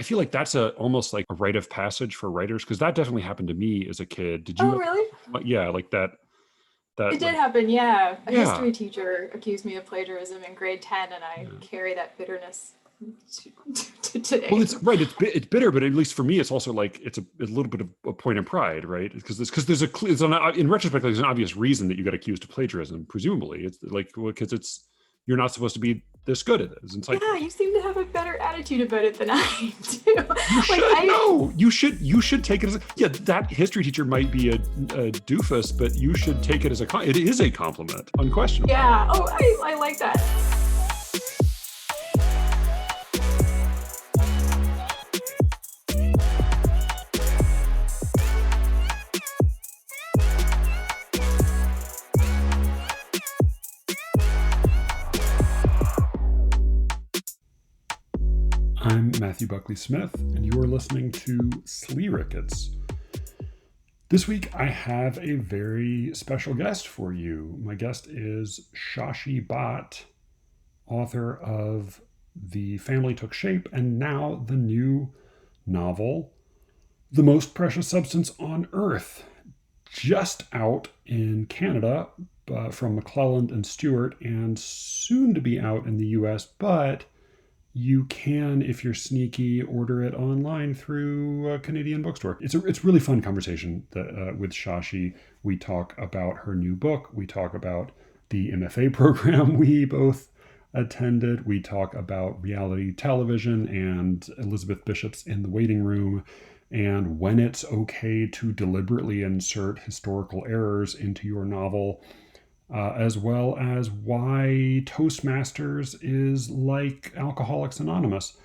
I feel like that's almost like a rite of passage for writers, because that definitely happened to me as a kid. Did Oh, you? really? Yeah, like that. It That did like happen, yeah. A yeah. history teacher accused me of plagiarism in grade 10, and I Yeah. carry that bitterness to Well, today. it's right. It's bitter, but at least for me, it's also like it's a little bit of a point of pride, right? Because in retrospect, there's an obvious reason that you got accused of plagiarism. Presumably, it's like because it's you're not supposed to be this good at it. It's Yeah, insightful. you seem to have a better attitude about it than I do. You Like, should know. You should take it as yeah. That history teacher might be a doofus, but you should take it as it is a compliment, unquestionably. yeah, oh, I like that. I'm Matthew Buckley Smith, and you are listening to Slee Rickets. This week, I have a very special guest for you. My guest is Shashi Bhat, author of The Family Took Shape and now the new novel, The Most Precious Substance on Earth, just out in Canada from McClelland and Stewart, and soon to be out in the US, but you can, if you're sneaky, order it online through a Canadian bookstore. It's really fun conversation with Shashi. We talk about her new book. We talk about the MFA program we both attended. We talk about reality television and Elizabeth Bishop's In the Waiting Room, and when it's okay to deliberately insert historical errors into your novel, as well as why Toastmasters is like Alcoholics Anonymous.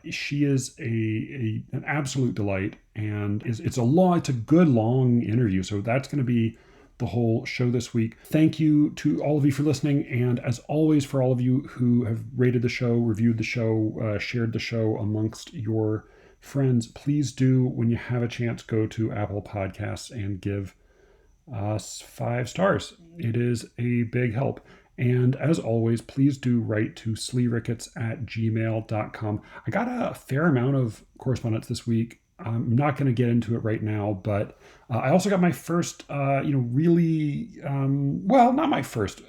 She is an absolute delight, and it's a good long interview. So that's going to be the whole show this week. Thank you to all of you for listening, and as always, for all of you who have rated the show, reviewed the show, shared the show amongst your friends, please do, when you have a chance, go to Apple Podcasts and give us 5 stars. It is a big help. And as always, please do write to sleerickets@gmail.com. I got a fair amount of correspondence this week. I'm not going to get into it right now, but I also got my first, really, well, not my first.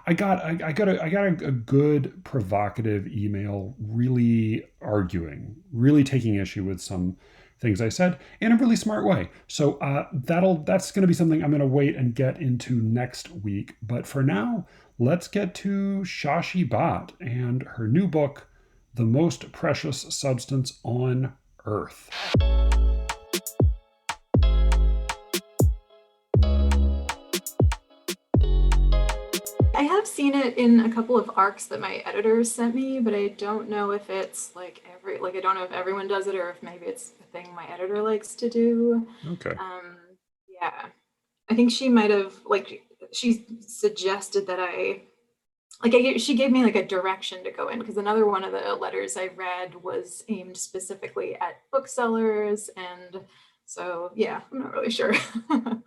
I got a good provocative email, really arguing, really taking issue with some things I said in a really smart way. So that's going to be something I'm going to wait and get into next week. But for now, let's get to Shashi Bhat and her new book, The Most Precious Substance on Earth. I have seen it in a couple of arcs that my editors sent me, but I don't know if it's like I don't know if everyone does it or if maybe it's a thing my editor likes to do. Okay. Yeah. I think she might have, she suggested that she gave me like a direction to go in, because another one of the letters I read was aimed specifically at booksellers, and so yeah, I'm not really sure.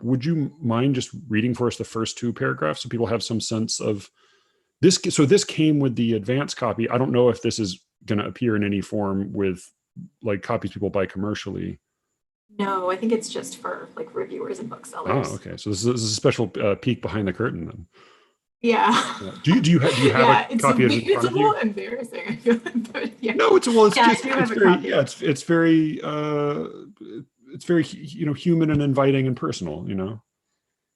Would you mind just reading for us the first 2 paragraphs so people have some sense of this? So this came with the advance copy. I don't know if this is going to appear in any form with like copies people buy commercially. No, I think it's just for like reviewers and Oh, booksellers. okay. So this is a special peek behind the curtain then. Yeah. Yeah. Do you have Yeah, a copy of it in it's front a of you? little embarrassing, I feel like, but yeah. No, it's Yeah, I just do it's have a very copy. yeah it's very human and inviting and personal.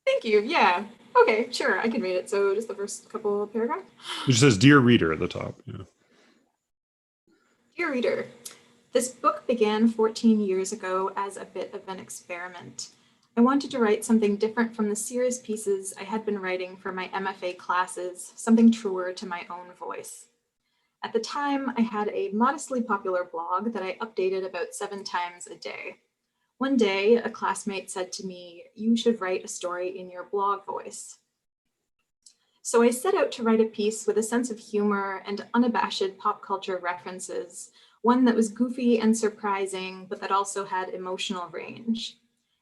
Thank you. Yeah. Okay, sure, I can read it. So just the first couple of paragraphs. It just says "Dear Reader" at the top. Yeah. Dear reader, this book began 14 years ago as a bit of an experiment. I wanted to write something different from the serious pieces I had been writing for my MFA classes, something truer to my own voice. At the time, I had a modestly popular blog that I updated about 7 times a day. One day, a classmate said to me, "You should write a story in your blog voice." So I set out to write a piece with a sense of humor and unabashed pop culture references, one that was goofy and surprising, but that also had emotional range.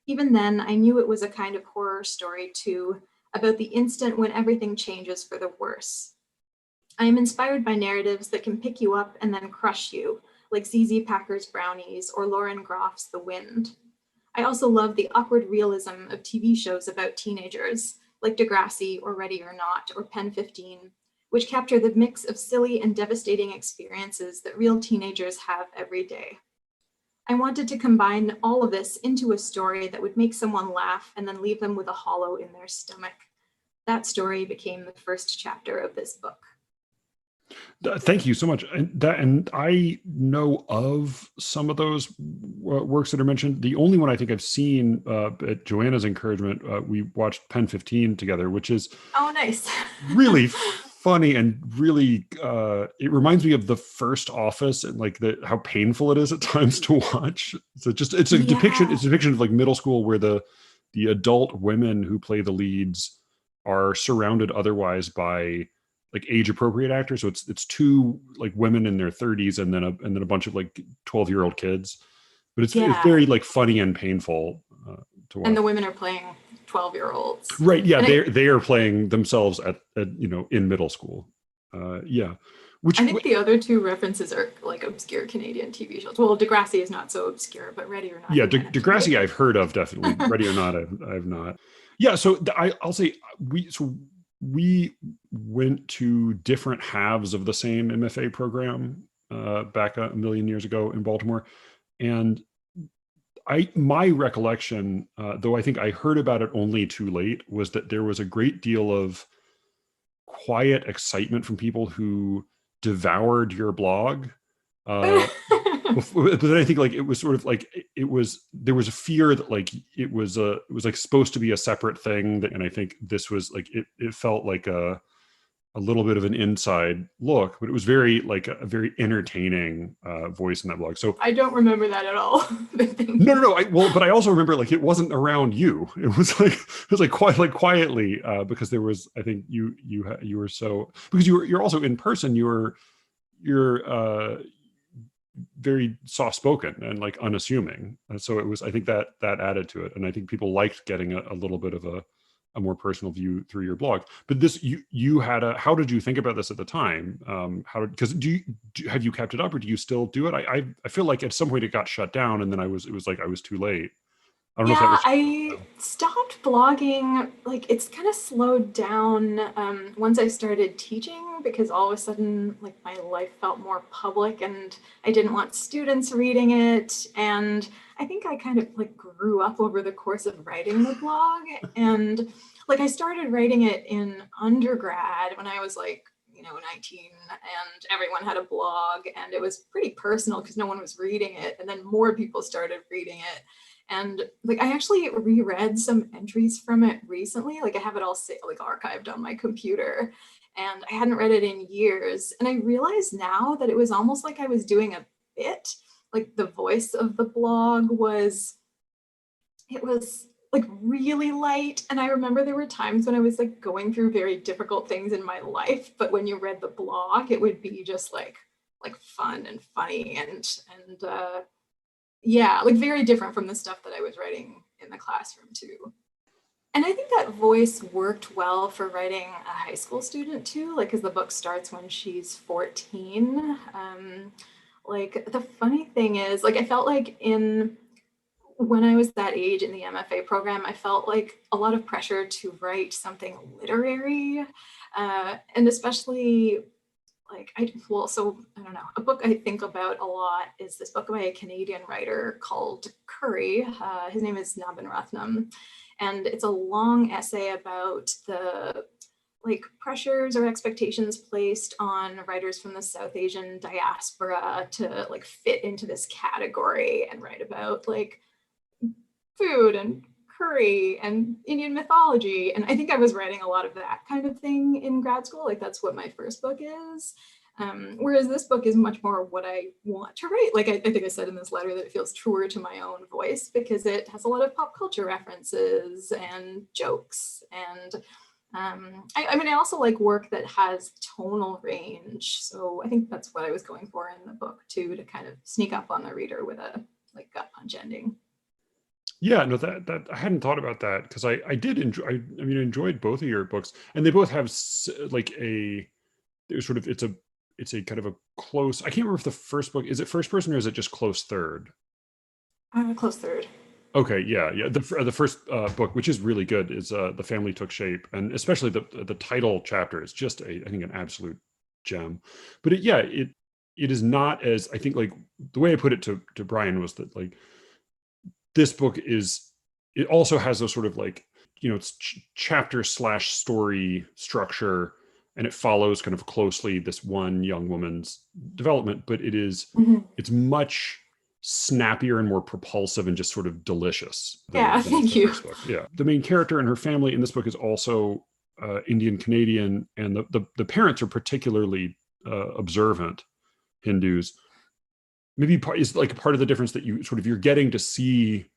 Even then, I knew it was a kind of horror story too, about the instant when everything changes for the worse. I am inspired by narratives that can pick you up and then crush you, like ZZ Packer's Brownies or Lauren Groff's The Wind. I also love the awkward realism of TV shows about teenagers, like Degrassi or Ready or Not or Pen 15, which capture the mix of silly and devastating experiences that real teenagers have every day. I wanted to combine all of this into a story that would make someone laugh and then leave them with a hollow in their stomach. That story became the first chapter of this book. Thank you so much. And I know of some of those works that are mentioned. The only one I think I've seen at Joanna's encouragement, we watched Pen 15 together, which is nice. really funny and really it reminds me of The First Office and like how painful it is at times to watch. So it's a depiction of like middle school where the adult women who play the leads are surrounded otherwise by like age appropriate actors. So it's two like women in their 30s and then a bunch of like 12-year-old kids. But it's very like funny and painful to watch. And the women are playing 12-year-olds. Right. Yeah. They are playing themselves at in middle school. Which I think the other two references are like obscure Canadian TV shows. Well, Degrassi is not so obscure, but Ready or Not. Yeah, Degrassi I've heard of, definitely. Ready or Not, I've not. Yeah, so I'll say we went to different halves of the same MFA program back a million years ago in Baltimore, and my recollection, though I think I heard about it only too late, was that there was a great deal of quiet excitement from people who devoured your blog. But then I think like it was sort of like there was a fear that like it was like supposed to be a separate thing, and I think this was like it felt like a little bit of an inside look, but it was very like a very entertaining voice in that blog. So I don't remember that at all. No. But I also remember like it wasn't around you. It was like quietly because there was, I think you were so, because you're also in person. You're very soft spoken and like unassuming. And so it was, I think that added to it. And I think people liked getting a little bit of a more personal view through your blog. But this, you had how did you think about this at the time? Because have you kept it up or do you still do it? I feel like at some point it got shut down and then it was like I was too late. I don't know if that was. I stopped blogging, like it's kind of slowed down once I started teaching, because all of a sudden like my life felt more public and I didn't want students reading it. And I think I kind of like grew up over the course of writing the blog. And like I started writing it in undergrad when I was like 19, and everyone had a blog and it was pretty personal because no one was reading it. And then more people started reading it. And like I actually reread some entries from it recently. Like I have it all like archived on my computer, and I hadn't read it in years. And I realized now that it was almost like I was doing a bit. Like the voice of the blog was like really light. And I remember there were times when I was like going through very difficult things in my life, but when you read the blog, it would be just like fun and funny and yeah, like very different from the stuff that I was writing in the classroom too. And I think that voice worked well for writing a high school student too, like because the book starts when she's 14. Like the funny thing is, like I felt like when I was that age in the MFA program, I felt like a lot of pressure to write something literary, and especially like I don't know, a book I think about a lot is this book by a Canadian writer called Curry. His name is Naben Ruthnum, and it's a long essay about the like pressures or expectations placed on writers from the South Asian diaspora to like fit into this category and write about like food and curry and Indian mythology. And I think I was writing a lot of that kind of thing in grad school. Like that's what my first book is. Whereas this book is much more what I want to write. Like I think I said in this letter that it feels truer to my own voice because it has a lot of pop culture references and jokes. And I mean, I also like work that has tonal range. So I think that's what I was going for in the book too, to kind of sneak up on the reader with a like gut punch ending. Yeah, no, that I hadn't thought about that because I did enjoy. I enjoyed both of your books, and they both have like there's sort of it's it's a kind of a close, I can't remember if the first book, is it first person or is it just close third? I'm a close third. Okay, yeah, yeah. The first book, which is really good, is The Family Took Shape, and especially the title chapter is just I think an absolute gem. But it is not, as I think, like the way I put it to Brian was that, like, this book is, it also has those sort of, like, it's chapter slash story structure, and it follows kind of closely this one young woman's development, but Mhm. it's much snappier and more propulsive and just sort of delicious Yeah, than thank the you. first book. Yeah, the main character and her family in this book is also Indian Canadian, and the parents are particularly observant Hindus. Maybe is like part of the difference that you're getting to see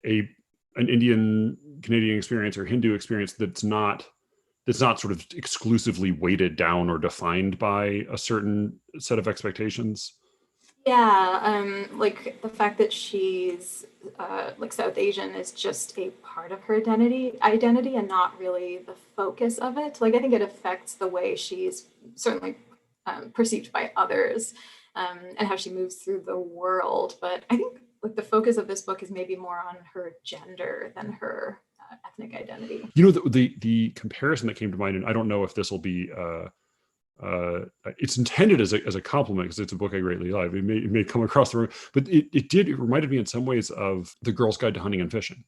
a an Indian Canadian experience or Hindu experience that's not sort of exclusively weighted down or defined by a certain set of expectations. Yeah, like the fact that she's like South Asian is just a part of her identity and not really the focus of it. Like I think it affects the way she's certainly perceived by others, and how she moves through the world. But I think like the focus of this book is maybe more on her gender than her ethnic identity. The comparison that came to mind, and I don't know if this will be it's intended as a compliment because it's a book I greatly love. It may come across the room, but it reminded me in some ways of The Girl's Guide to Hunting and Fishing.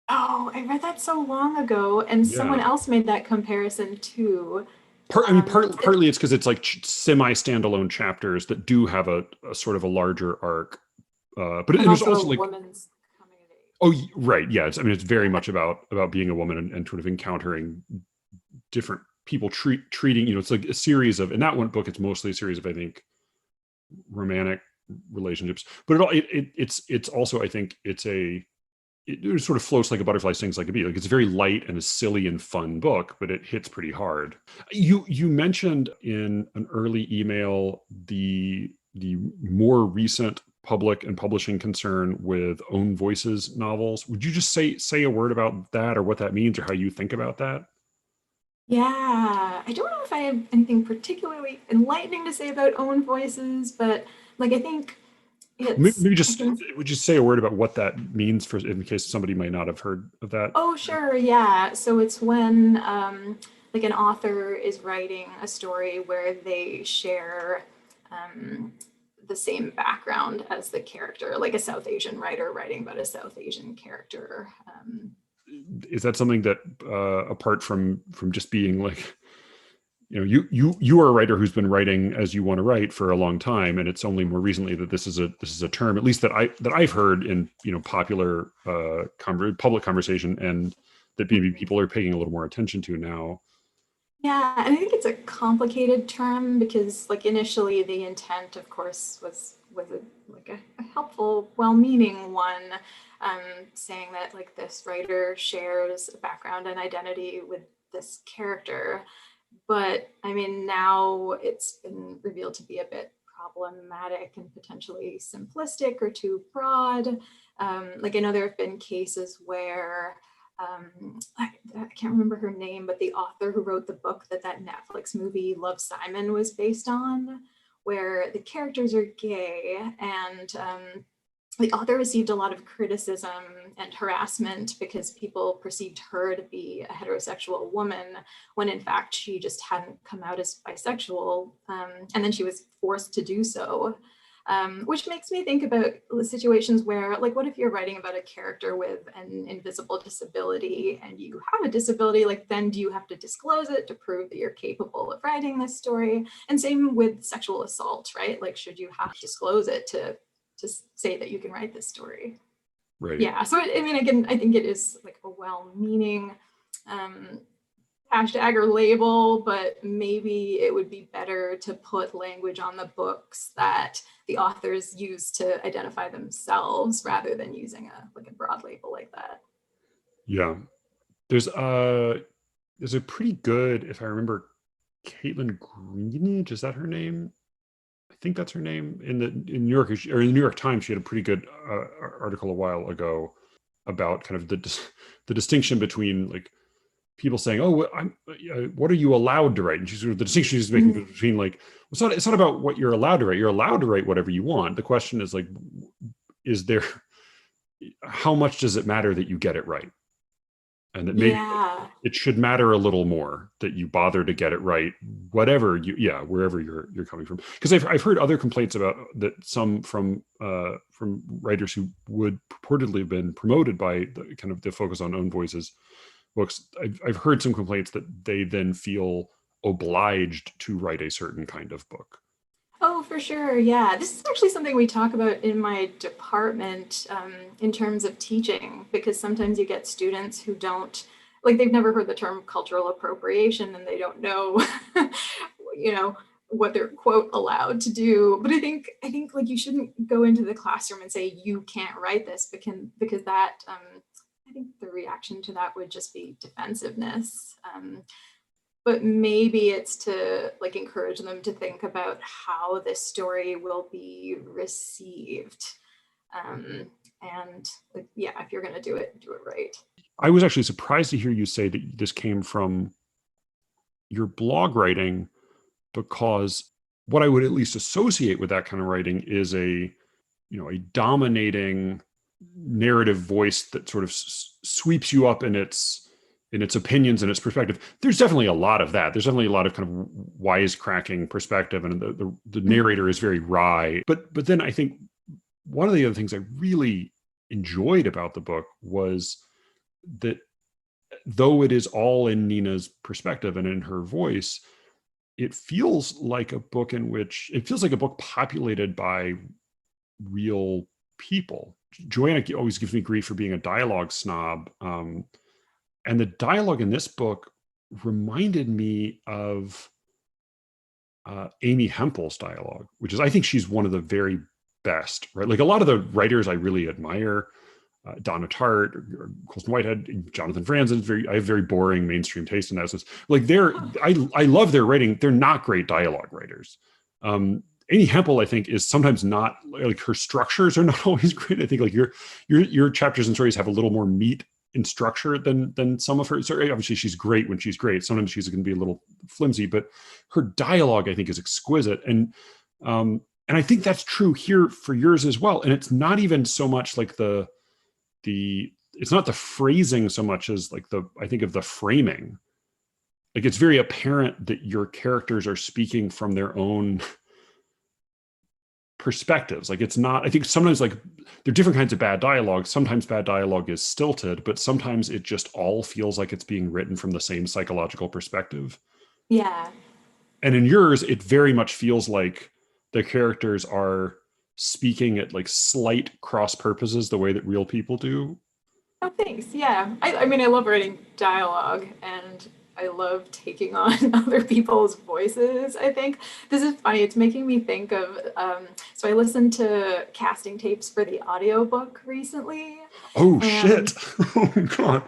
Oh, I read that so long ago, and someone Yeah. else made that comparison too. It, Partly it's because it's like semi standalone chapters that do have a sort of a larger arc. But and there's also a also, like, woman's coming of oh, age. right, yeah. It's very Yeah. much about being a woman, and sort of encountering different people, treating, it's like a series of, in that one book, it's mostly a series of, I think, romantic relationships. But it's also, I think, it sort of floats like a butterfly, stings like a bee. Like, it's a very light and a silly and fun book, but it hits pretty hard. You mentioned in an early email the more recent public and publishing concern with own voices novels. Would you just say a word about that, or what that means, or how you think about that? Yeah, I don't know if I have anything particularly enlightening to say about own voices, but like I think Maybe I just can. would you say a word about what that means, for in case somebody might not have heard of that? Oh, sure, yeah. So it's when like an author is writing a story where they share um, the same background as the character, like a South Asian writer writing about a South Asian character. Is that something that, apart from just being like, you are a writer who's been writing as you want to write for a long time, and it's only more recently that this is a term, at least that I've heard in, popular public conversation, and that maybe people are paying a little more attention to now. Yeah, and I think it's a complicated term because, like, initially the intent, of course, was a helpful, well-meaning one, um, saying that like this writer shares a background and identity with this character. But I mean, now it's been revealed to be a bit problematic and potentially simplistic or too broad. Like I know there have been cases where I can't remember her name, but the author who wrote the book that Netflix movie Love, Simon was based on, where the characters are gay, and the author received a lot of criticism and harassment because people perceived her to be a heterosexual woman when in fact she just hadn't come out as bisexual, and then she was forced to do so. Which makes me think about situations where, like, what if you're writing about a character with an invisible disability and you have a disability? Like, then do you have to disclose it to prove that you're capable of writing this story? And same with sexual assault, right? Like, should you have to disclose it to say that you can write this story? Right. Yeah. So, I mean, again, I think it is like a well-meaning um, hashtag or label, but maybe it would be better to put language on the books that the authors use to identify themselves rather than using a broad label like that. Yeah. There's a pretty good, if I remember, Caitlin Greenidge, is that her name? I think that's her name, in New York, or in the New York Times. She had a pretty good article a while ago about kind of the distinction between, like, people saying, "Oh, what are you allowed to write?" And she's sort of the distinction she's making between like, it's not about what you're allowed to write. You're allowed to write whatever you want. The question is like, is there, how much does it matter that you get it right? And that maybe it should matter a little more that you bother to get it right, whatever wherever you're coming from. Because I've heard other complaints about that, some from writers who would purportedly have been promoted by the kind of the focus on own voices books. I've heard some complaints that they then feel obliged to write a certain kind of book. Oh, for sure. Yeah. This is actually something we talk about in my department in terms of teaching, because sometimes you get students who don't, like, they've never heard the term cultural appropriation and they don't know, what they're quote allowed to do. But I think like you shouldn't go into the classroom and say, you can't write this because that, I think the reaction to that would just be defensiveness. But maybe it's to like encourage them to think about how this story will be received. And like, if you're going to do it right. I was actually surprised to hear you say that this came from your blog writing, because what I would at least associate with that kind of writing is a dominating narrative voice that sort of sweeps you up in its opinions and its perspective. There's definitely a lot of that. There's definitely a lot of kind of wisecracking perspective, and the narrator is very wry. But then I think one of the other things I really enjoyed about the book was that though it is all in Nina's perspective and in her voice, it feels like a book populated by real people. Joanna always gives me grief for being a dialogue snob. And the dialogue in this book reminded me of Amy Hempel's dialogue, which is, I think she's one of the very best, right? Like a lot of the writers I really admire, Donna Tartt, or Colson Whitehead, Jonathan Franzen, I have very boring mainstream taste in that sense. Like I love their writing. They're not great dialogue writers. Amy Hempel, I think, is sometimes not, like, her structures are not always great. I think like your chapters and stories have a little more meat in structure than some of her. So obviously she's great when she's great. Sometimes she's going to be a little flimsy, but her dialogue, I think, is exquisite. And I think that's true here for yours as well. And it's not even so much like it's not the phrasing so much as like I think of the framing. Like it's very apparent that your characters are speaking from their own perspectives. Like it's not, I think sometimes like there are different kinds of bad dialogue. Sometimes bad dialogue is stilted, but sometimes it just all feels like it's being written from the same psychological perspective. Yeah. And in yours, it very much feels like the characters are speaking at like slight cross purposes, the way that real people do. Oh, thanks. Yeah. I mean, I love writing dialogue and I love taking on other people's voices. I think this is funny. It's making me think of, so I listened to casting tapes for the audiobook recently. Oh, shit. Oh, God.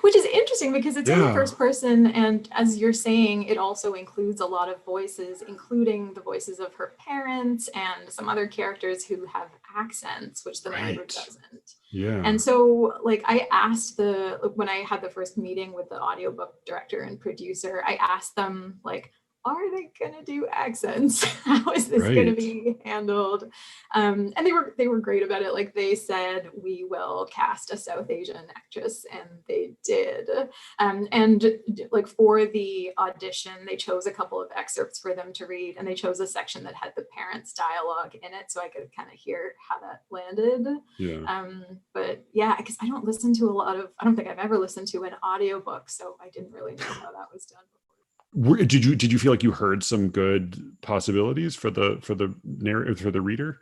Which is interesting because it's in the first person. And as you're saying, it also includes a lot of voices, including the voices of her parents and some other characters who have accents, which the narrator doesn't. Yeah. And so like I asked when I had the first meeting with the audiobook director and producer, I asked them like, are they gonna do accents? How is this gonna be handled? And they were great about it. Like they said, we will cast a South Asian actress, and they did. And like for the audition, they chose a couple of excerpts for them to read, and they chose a section that had the parents' dialogue in it, so I could kind of hear how that landed. Yeah. But yeah, because I don't think I've ever listened to an audiobook, so I didn't really know how that was done before. Did you feel like you heard some good possibilities for the reader?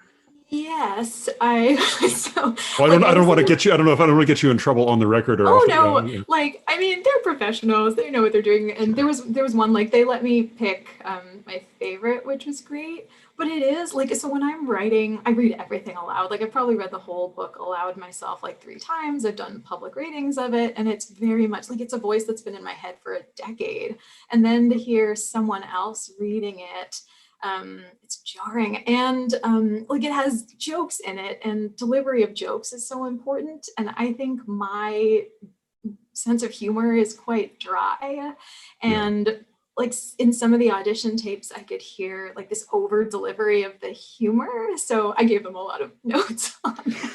Yes, well, I don't want to get you. I don't want to get you in trouble on the record or. Oh no! Yeah. Like I mean, they're professionals. They know what they're doing. And there was one, like they let me pick my favorite, which was great. But it is like, so when I'm writing, I read everything aloud. Like I've probably read the whole book aloud myself like 3 times. I've done public readings of it, and it's very much like it's a voice that's been in my head for a decade. And then to hear someone else reading it, it's jarring, and like it has jokes in it, and delivery of jokes is so important. And I think my sense of humor is quite dry. Yeah. And like in some of the audition tapes, I could hear like this over delivery of the humor. So I gave them a lot of notes on that.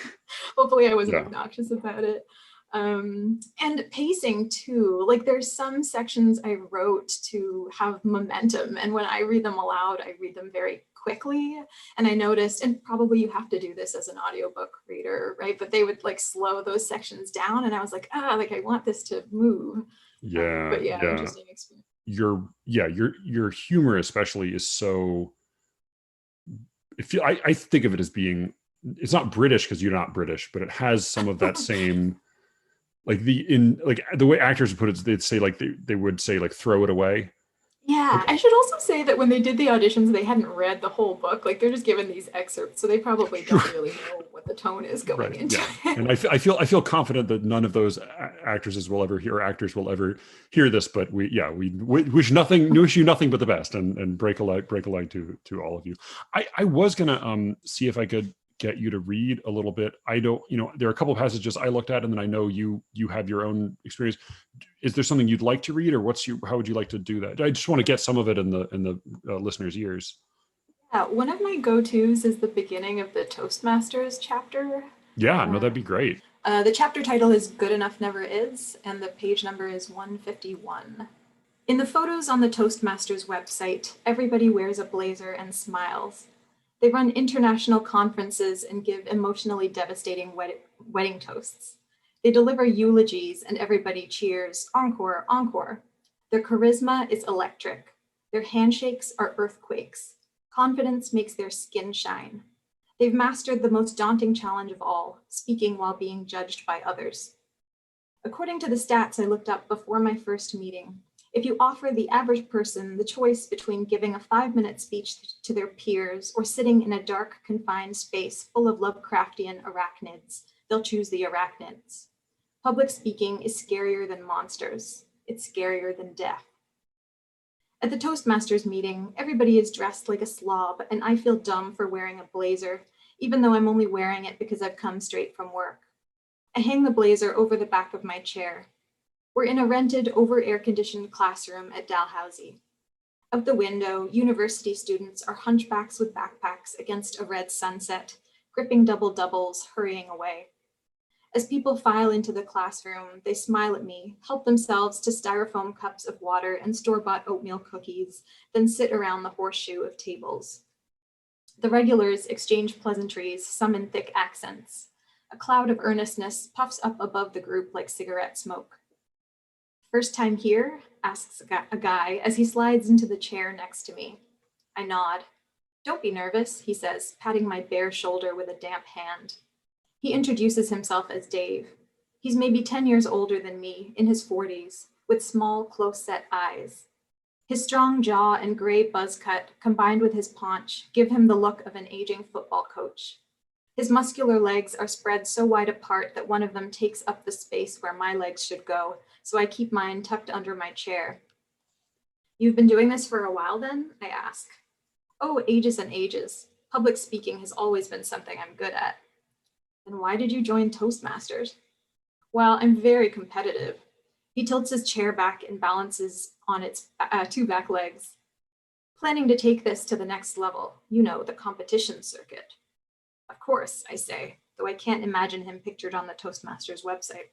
Hopefully I wasn't obnoxious about it. And pacing too, like there's some sections I wrote to have momentum, and when I read them aloud, I read them very quickly. And I noticed, and probably you have to do this as an audiobook reader, right? But they would like slow those sections down, and I was like, like I want this to move. But yeah, interesting experience. Your humor especially is so, I think of it as being, it's not British because you're not British, but it has some of that same, like the way actors would put it, they'd say like they would say like throw it away. Yeah, Like, I should also say that when they did the auditions, they hadn't read the whole book. Like they're just given these excerpts, so they probably don't really know what the tone is going into it. And I feel confident that none of those actresses will ever hear, or actors will ever hear this. But we wish you nothing but the best, and break a leg to all of you. I was gonna see if I could get you to read a little bit. I don't, there are a couple of passages I looked at, and then I know you have your own experience. Is there something you'd like to read, or how would you like to do that? I just want to get some of it in the listeners' ears. Yeah, one of my go-tos is the beginning of the Toastmasters chapter. Yeah, no, that'd be great. The chapter title is Good Enough Never Is, and the page number is 151. In the photos on the Toastmasters website, everybody wears a blazer and smiles. They run international conferences and give emotionally devastating wedding toasts. They deliver eulogies and everybody cheers, encore, encore. Their charisma is electric. Their handshakes are earthquakes. Confidence makes their skin shine. They've mastered the most daunting challenge of all, speaking while being judged by others. According to the stats I looked up before my first meeting, if you offer the average person the choice between giving a 5-minute speech to their peers or sitting in a dark, confined space full of Lovecraftian arachnids, they'll choose the arachnids. Public speaking is scarier than monsters. It's scarier than death. At the Toastmasters meeting, everybody is dressed like a slob, and I feel dumb for wearing a blazer, even though I'm only wearing it because I've come straight from work. I hang the blazer over the back of my chair. We're in a rented, over-air-conditioned classroom at Dalhousie. Out the window, university students are hunchbacks with backpacks against a red sunset, gripping double-doubles, hurrying away. As people file into the classroom, they smile at me, help themselves to styrofoam cups of water and store-bought oatmeal cookies, then sit around the horseshoe of tables. The regulars exchange pleasantries, some in thick accents. A cloud of earnestness puffs up above the group like cigarette smoke. First time here? Asks a guy as he slides into the chair next to me. I nod. Don't be nervous, he says, patting my bare shoulder with a damp hand. He introduces himself as Dave. He's maybe 10 years older than me, in his 40s, with small, close-set eyes. His strong jaw and gray buzz cut, combined with his paunch, give him the look of an aging football coach. His muscular legs are spread so wide apart that one of them takes up the space where my legs should go, so I keep mine tucked under my chair. You've been doing this for a while then? I ask. Oh, ages and ages. Public speaking has always been something I'm good at. Then why did you join Toastmasters? Well, I'm very competitive. He tilts his chair back and balances on its 2 back legs. Planning to take this to the next level, the competition circuit. Of course, I say, though I can't imagine him pictured on the Toastmasters website.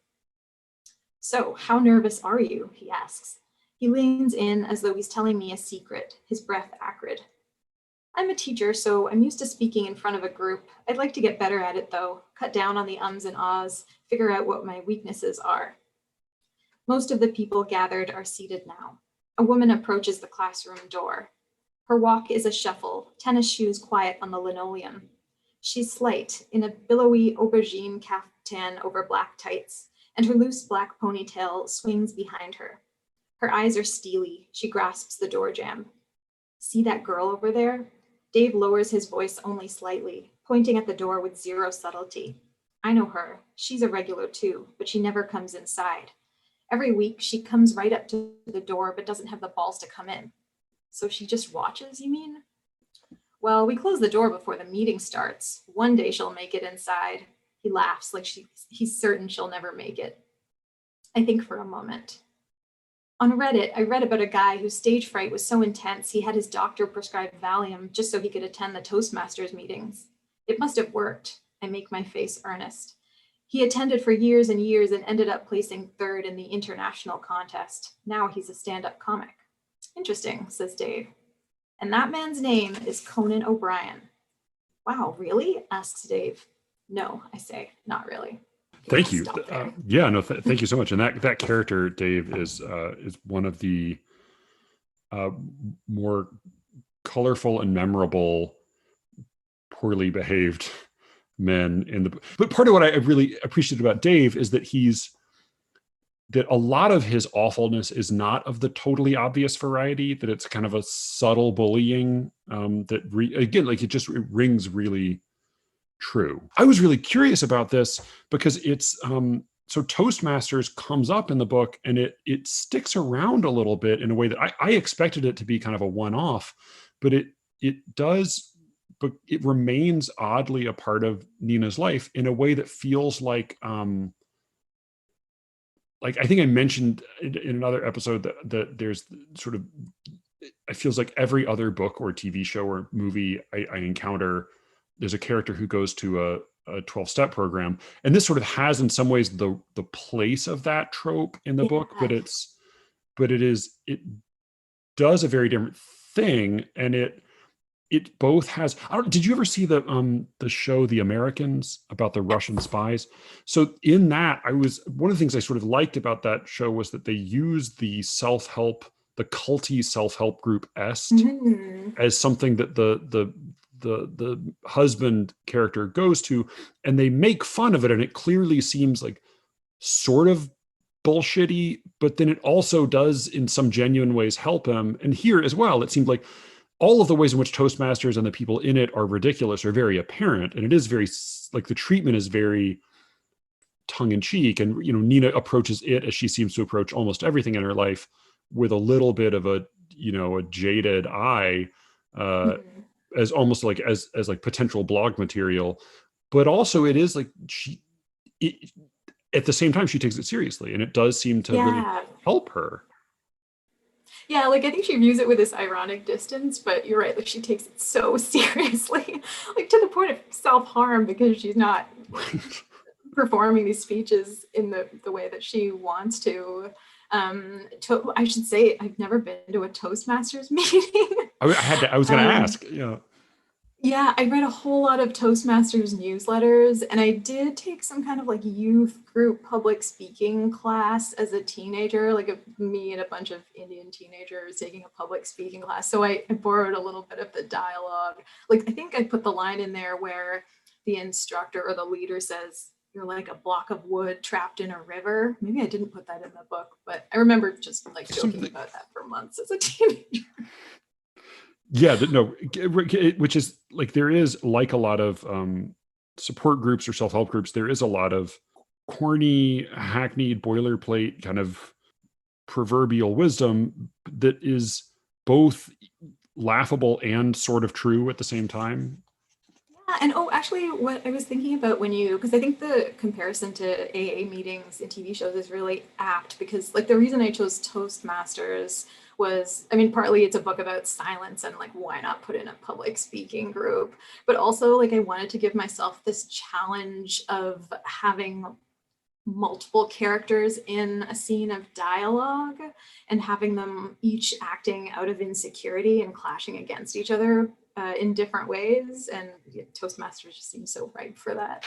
So, how nervous are you? He asks. He leans in as though he's telling me a secret, his breath acrid. I'm a teacher, so I'm used to speaking in front of a group. I'd like to get better at it, though, cut down on the ums and ahs, figure out what my weaknesses are. Most of the people gathered are seated now. A woman approaches the classroom door. Her walk is a shuffle, tennis shoes quiet on the linoleum. She's slight, in a billowy aubergine caftan over black tights, and her loose black ponytail swings behind her. Her eyes are steely. She grasps the door jamb. See that girl over there? Dave lowers his voice only slightly, pointing at the door with zero subtlety. I know her. She's a regular too, but she never comes inside. Every week, she comes right up to the door, but doesn't have the balls to come in. So she just watches, you mean? Well, we close the door before the meeting starts. One day she'll make it inside. He laughs like he's certain she'll never make it. I think for a moment. On Reddit, I read about a guy whose stage fright was so intense he had his doctor prescribe Valium just so he could attend the Toastmasters meetings. It must have worked. I make my face earnest. He attended for years and years and ended up placing third in the international contest. Now he's a stand-up comic. Interesting, says Dave. And that man's name is Conan O'Brien. Wow, really? Asks Dave. No, I say, not really. Thank you. Thank you so much. And that character, Dave, is one of the more colorful and memorable, poorly behaved men in the book. But part of what I really appreciate about Dave is that that a lot of his awfulness is not of the totally obvious variety, that it's kind of a subtle bullying it rings really true. I was really curious about this because it's so Toastmasters comes up in the book and it sticks around a little bit in a way that I expected it to be kind of a one-off, but it does, but it remains oddly a part of Nina's life in a way that feels like I think I mentioned in another episode that there's sort of, it feels like every other book or TV show or movie I encounter, there's a character who goes to a 12-step program. And this sort of has in some ways the place of that trope in the book, but it does a very different thing. And it both has, did you ever see the show The Americans about the Russian spies? So in that, one of the things I sort of liked about that show was that they used the self-help, the culty self-help group est as something that the husband character goes to, and they make fun of it, and it clearly seems like sort of bullshitty, but then it also does in some genuine ways help him. And here as well, it seemed like all of the ways in which Toastmasters and the people in it are ridiculous are very apparent, and it is very, like, the treatment is very tongue-in-cheek, and Nina approaches it as she seems to approach almost everything in her life, with a little bit of a jaded eye, as almost like as like potential blog material, but also it is like at the same time she takes it seriously, and it does seem to really help her. Yeah, like I think she views it with this ironic distance, but you're right, like she takes it so seriously, like to the point of self-harm, because she's not performing these speeches in the way that she wants to. I should say I've never been to a Toastmasters meeting. I was going to ask. Yeah, I read a whole lot of Toastmasters newsletters, and I did take some kind of like youth group public speaking class as a teenager, like me and a bunch of Indian teenagers taking a public speaking class. So I borrowed a little bit of the dialogue. Like I think I put the line in there where the instructor or the leader says, "You're like a block of wood trapped in a river." Maybe I didn't put that in the book, but I remember just like joking about that for months as a teenager. Yeah, no, which is like, there is, like a lot of support groups or self-help groups, there is a lot of corny, hackneyed, boilerplate kind of proverbial wisdom that is both laughable and sort of true at the same time. Yeah, and actually what I was thinking about because I think the comparison to AA meetings in TV shows is really apt, because like the reason I chose Toastmasters was, I mean, partly it's a book about silence and like, why not put in a public speaking group? But also like I wanted to give myself this challenge of having multiple characters in a scene of dialogue and having them each acting out of insecurity and clashing against each other in different ways. And Toastmasters just seems so ripe for that.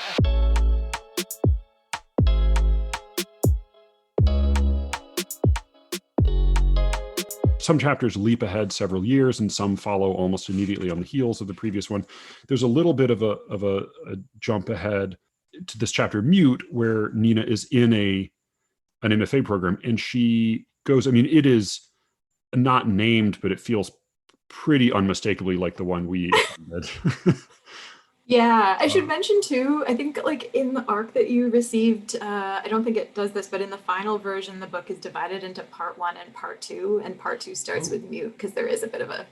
Some chapters leap ahead several years, and some follow almost immediately on the heels of the previous one. There's a little bit of a jump ahead to this chapter Mute, where Nina is in an MFA program, and she goes, I mean, it is not named, but it feels pretty unmistakably like the one we read. Yeah, I should mention too, I think like in the arc that you received, I don't think it does this, but in the final version, the book is divided into part 1 and part 2, and part 2 starts with Mute, because there is a bit of a...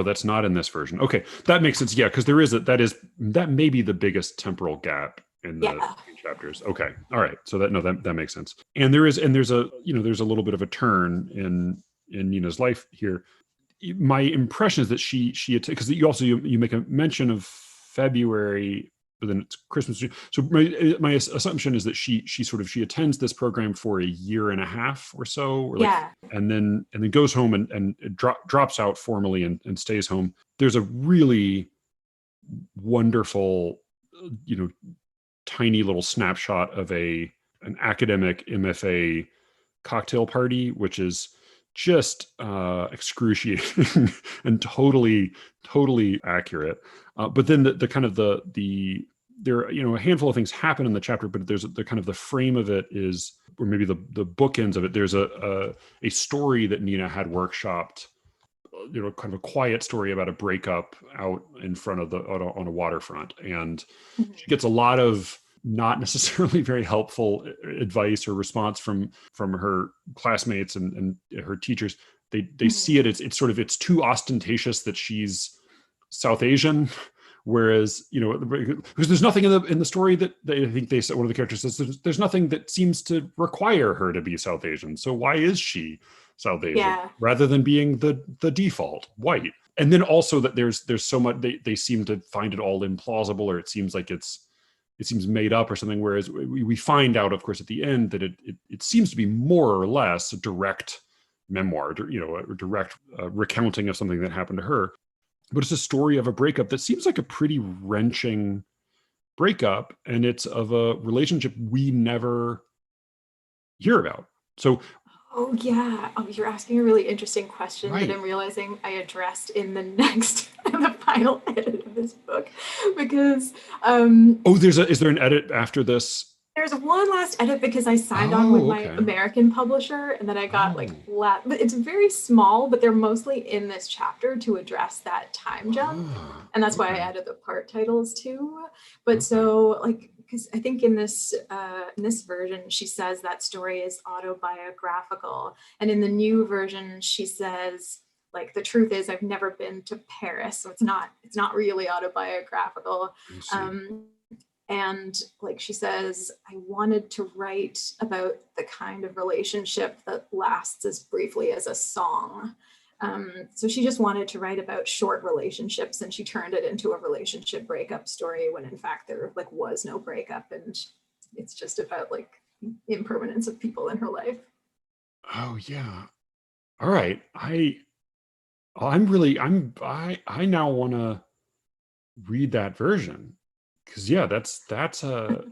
that's not in this version. Okay, that makes sense. Yeah, because that may be the biggest temporal gap in the Yeah. chapters. Okay. All right. So that makes sense. And there's a, there's a little bit of a turn in Nina's life here. My impression is that she because you make a mention of February, but then it's Christmas. So my assumption is that she attends this program for a year and a half or so, or like, Yeah. and then goes home and drops out formally and stays home. There's a really wonderful, tiny little snapshot of an academic MFA cocktail party, which is just excruciating and totally accurate. But then the kind of the there a handful of things happen in the chapter, but there's the kind of the frame of it is, or maybe the bookends of it. There's a story that Nina had workshopped, kind of a quiet story about a breakup out in front of on a waterfront, and she gets a lot of not necessarily very helpful advice or response from her classmates and her teachers. They see it, it's too ostentatious that she's South Asian, whereas because there's nothing in the story that I think they said, one of the characters says there's nothing that seems to require her to be South Asian, so why is she South Asian rather than being the default white? And then also that there's so much, they seem to find it all implausible, or it seems like it seems made up or something, whereas we find out, of course, at the end that it seems to be more or less a direct memoir, a direct recounting of something that happened to her. But it's a story of a breakup that seems like a pretty wrenching breakup, and it's of a relationship we never hear about. So Oh, yeah. Oh, you're asking a really interesting question right. that I'm realizing I addressed in the next, the final edit of this book, because is there an edit after this? There's one last edit because I signed on with my American publisher, and then I got it's very small, but they're mostly in this chapter to address that time jump. And that's why I added the part titles too. But so because I think in this version, she says that story is autobiographical. And in the new version, she says, the truth is I've never been to Paris. So it's not really autobiographical. And she says, I wanted to write about the kind of relationship that lasts as briefly as a song. So she just wanted to write about short relationships, and she turned it into a relationship breakup story when in fact there was no breakup, and it's just about impermanence of people in her life. Oh yeah. All right. I now want to read that version. Because that's a.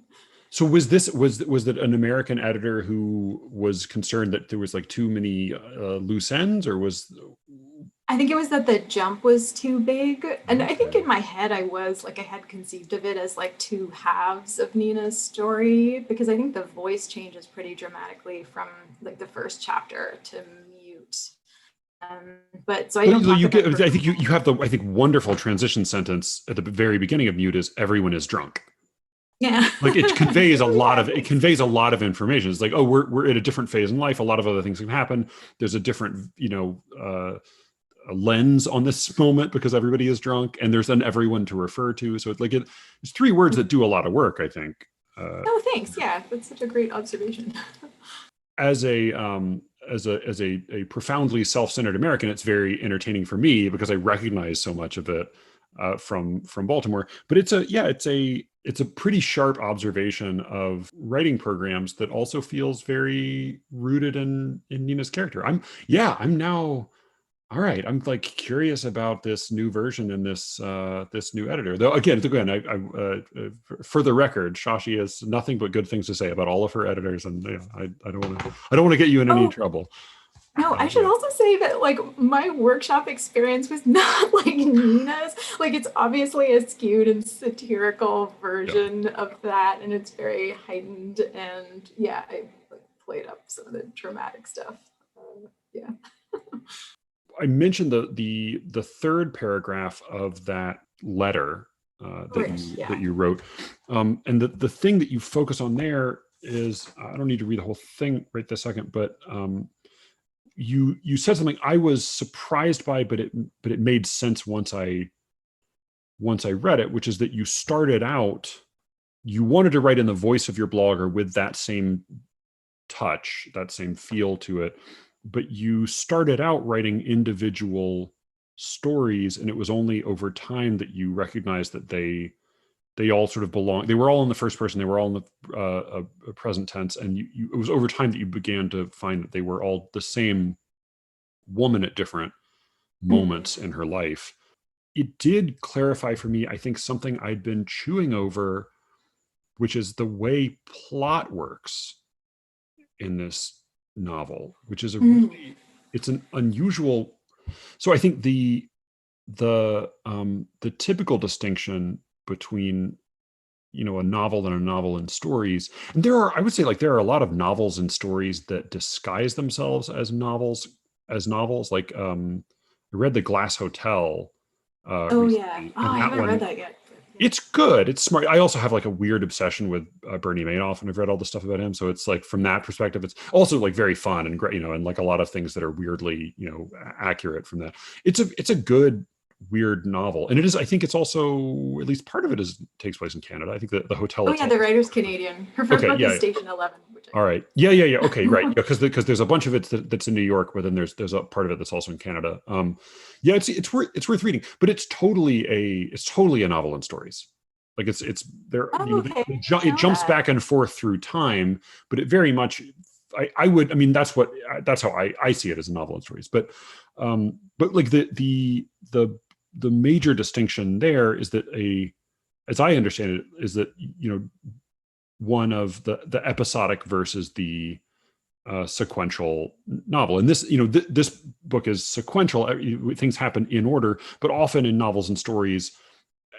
So was that an American editor who was concerned that there was too many loose ends, or was? I think it was that the jump was too big, and I think in my head I had conceived of it as two halves of Nina's story, because I think the voice changes pretty dramatically from the first chapter to mute. But so I don't. I think you have the wonderful transition sentence at the very beginning of Mute is everyone is drunk. Yeah. It conveys a lot of information. It's we're at a different phase in life. A lot of other things can happen. There's a different a lens on this moment because everybody is drunk, and there's an everyone to refer to. So it's three words that do a lot of work, I think. Oh, thanks. Yeah, that's such a great observation. As a profoundly self-centered American, it's very entertaining for me because I recognize so much of it from Baltimore. But it's a pretty sharp observation of writing programs that also feels very rooted in Nina's character. I'm now. All right, I'm curious about this new version and this new editor. Though again, for the record, Shashi has nothing but good things to say about all of her editors, and I don't want to get you in any trouble. No, I should also say that my workshop experience was not like Nina's. It's obviously a skewed and satirical version of that, and it's very heightened. And yeah, I played up some of the dramatic stuff. Yeah. I mentioned the third paragraph of that letter that you wrote, and the thing that you focus on there is, I don't need to read the whole thing right this second, but you said something I was surprised by, but it made sense once I read it, which is that you started out you wanted to write in the voice of your blogger with that same touch, that same feel to it, but you started out writing individual stories, and it was only over time that you recognized that they all sort of belong. They were all in the first person. They were all in the present tense, and it was over time that you began to find that they were all the same woman at different moments in her life. It did clarify for me, I think, something I'd been chewing over, which is the way plot works in this novel, which is it's an unusual. So I think the typical distinction between, a novel and a novel and stories, and I would say, like, there are a lot of novels and stories that disguise themselves as novels. Like, I read The Glass Hotel Oh yeah. recently, Oh, and I that haven't one, read that yet. it's good. It's smart. I also have like a weird obsession with Bernie Madoff, and I've read all the stuff about him. So it's like, from that perspective, it's also like very fun and great, and like a lot of things that are weirdly, accurate from that. It's a good, weird novel, and it is. I think it's also, at least part of it takes place in Canada. I think that the hotel Oh yeah, itself. the writer's Canadian. Her first Okay, book yeah. is Station 11. All right. Yeah. Okay, right. Yeah, because there's a bunch of it that's in New York, but then there's a part of it that's also in Canada. Yeah, it's worth reading, but it's totally a novel in stories. Like, it's there. Oh, okay. I didn't It know jumps that. back and forth through time, but it very much. I would. I mean, that's how I see it, as a novel in stories. But like the major distinction there is that, as I understand it, is that, one of the episodic versus the sequential novel. And this, this book is sequential. Things happen in order, but often in novels and stories,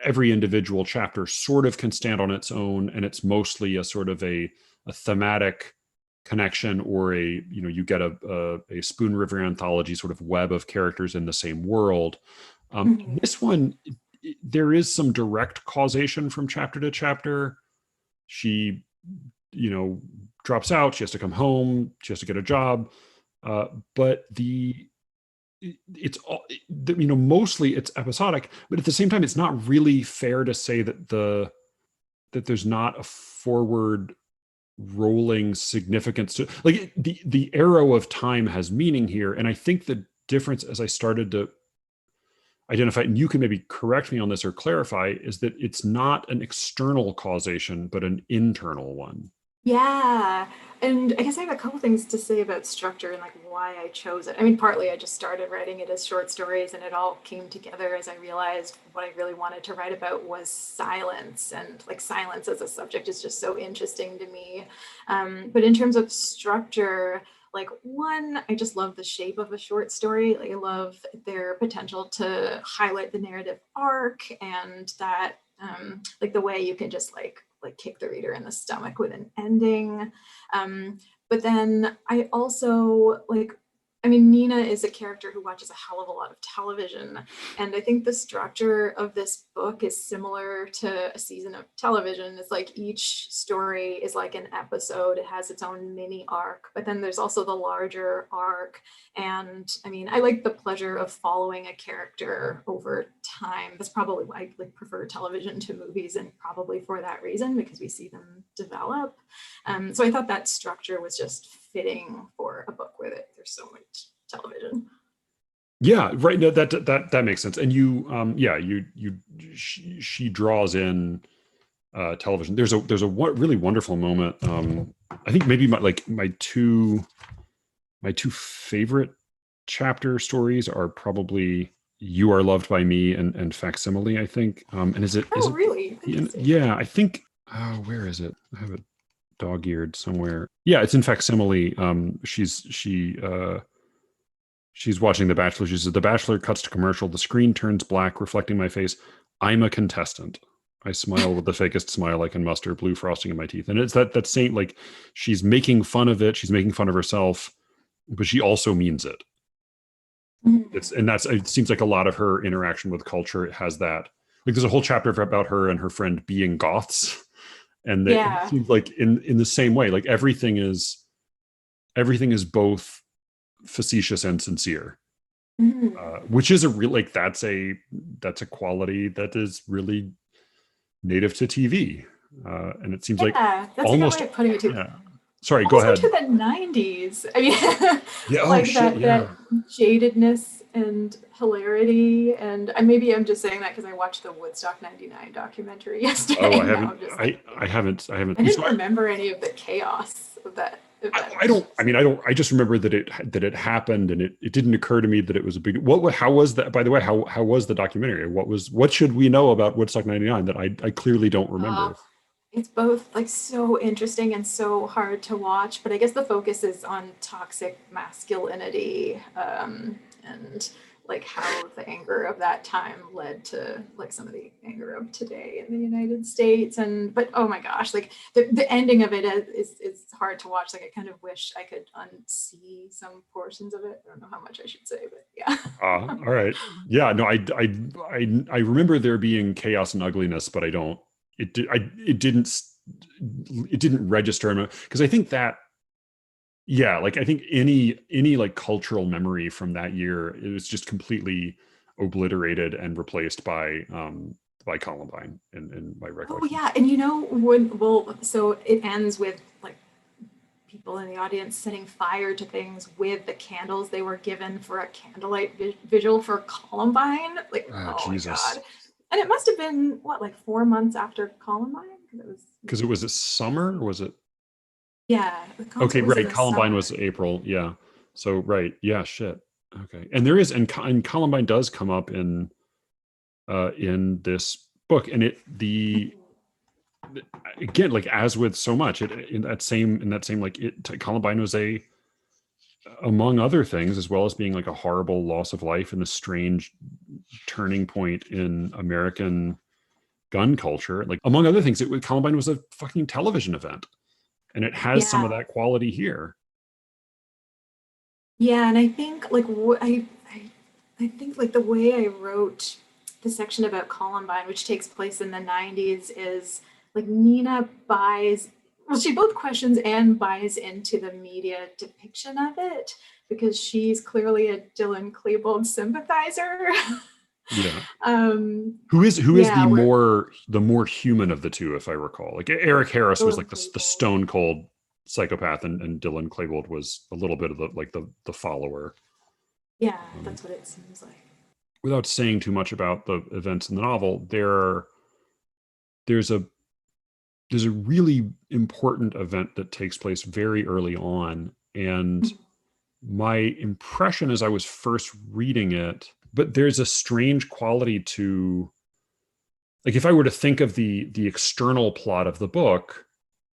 every individual chapter sort of can stand on its own, and it's mostly a sort of a thematic connection, or you get a Spoon River anthology sort of web of characters in the same world. This one, there is some direct causation from chapter to chapter. She, drops out. She has to come home. She has to get a job. But it's all, mostly it's episodic. But at the same time, it's not really fair to say that that there's not a forward rolling significance to, like, the arrow of time has meaning here. And I think the difference, as I started to identify, and you can maybe correct me on this or clarify, is that it's not an external causation, but an internal one. Yeah. And I guess I have a couple things to say about structure and like why I chose it. I mean, partly I just started writing it as short stories, and it all came together as I realized what I really wanted to write about was silence. And like, silence as a subject is just so interesting to me. But in terms of structure, like, one, I just love the shape of a short story. Like, I love their potential to highlight the narrative arc, and that like the way you can just like kick the reader in the stomach with an ending. But then I also like, I mean, Nina is a character who watches a hell of a lot of television. And I think the structure of this book is similar to a season of television. It's like each story is like an episode. It has its own mini arc, but then there's also the larger arc. And I mean, I like the pleasure of following a character over time. That's probably why I like prefer television to movies, and probably for that reason, because we see them develop. So I thought that structure was just fitting for a book where there's so much television. Yeah, right. No, that makes sense. And she draws in television. There's a really wonderful moment. I think maybe my two favorite chapter stories are probably "You Are Loved by Me" and "Facsimile," I think. And is it? Oh, really? Yeah, I think. Oh, where is it? I have it dog-eared somewhere. Yeah, it's in "Facsimile." She's watching The Bachelor. She says, "The Bachelor cuts to commercial. The screen turns black, reflecting my face. I'm a contestant. I smile with the fakest smile I can muster, blue frosting in my teeth." And it's that same, like, she's making fun of it. She's making fun of herself, but she also means it. It seems like a lot of her interaction with culture has that. Like, there's a whole chapter about her and her friend being goths. And it seems like in the same way, like everything is both facetious and sincere, which is a real, like, that's a quality that is really native to TV. And it seems like Yeah, that's a good almost, way of putting it too. yeah. Sorry, go Almost ahead. into the 90s. I mean, Yeah. Oh like shit. that Yeah. jadedness and hilarity. And maybe I'm just saying that because I watched the Woodstock 99 documentary Oh, yesterday. I And now haven't. I'm just like, I haven't. I didn't So remember any of the chaos of that I event. don't. I mean, I don't. I just remember that it happened, and it didn't occur to me that it was a big. How was that? By the way, how was the documentary? What should we know about Woodstock '99 that I clearly don't Uh, remember? it's both like so interesting and so hard to watch, but I guess the focus is on toxic masculinity, and like how the anger of that time led to like some of the anger of today in the United States. And but oh my gosh, like the ending of it is hard to watch. Like I kind of wish I could unsee some portions of it. I don't know how much I should say, but yeah. All right. Yeah. No. I remember there being chaos and ugliness, but I don't. It did. It didn't. It didn't register because I think that. Yeah, like I think any like cultural memory from that year, it was just completely obliterated and replaced by Columbine in my Oh recollection. yeah, and you know when well, so it ends with like people in the audience setting fire to things with the candles they were given for a candlelight visual for Columbine. Like, Oh oh my Jesus. God. And it must have been what, like 4 months after Columbine? Because it was, Because it was a summer, or was it? yeah, the Okay, concert was in right. the Columbine summer. was April. Yeah. So right. Yeah. Shit. Okay. And there is, and Columbine does come up in this book, and it the again, like as with so much, it in that same like Columbine was a, among other things, as well as being like a horrible loss of life and a strange turning point in American gun culture. Like among other things, Columbine was a fucking television event, and it has some of Yeah. that quality here. Yeah, and I think like I think like the way I wrote the section about Columbine, which takes place in the 90s, is like Nina buys, well, she both questions and buys into the media depiction of it because she's clearly a Dylan Klebold sympathizer. Yeah. um, Who is yeah, where the more human of the two, if I recall? Like Eric Harris was Dylan like the Klebold. stone cold psychopath, and Dylan Klebold was a little bit of the follower. Yeah, Um, that's what it seems like. Without saying too much about the events in the novel, there's a there's a really important event that takes place very early on, and my impression as I was first reading it, but there's a strange quality to, like, if I were to think of the external plot of the book,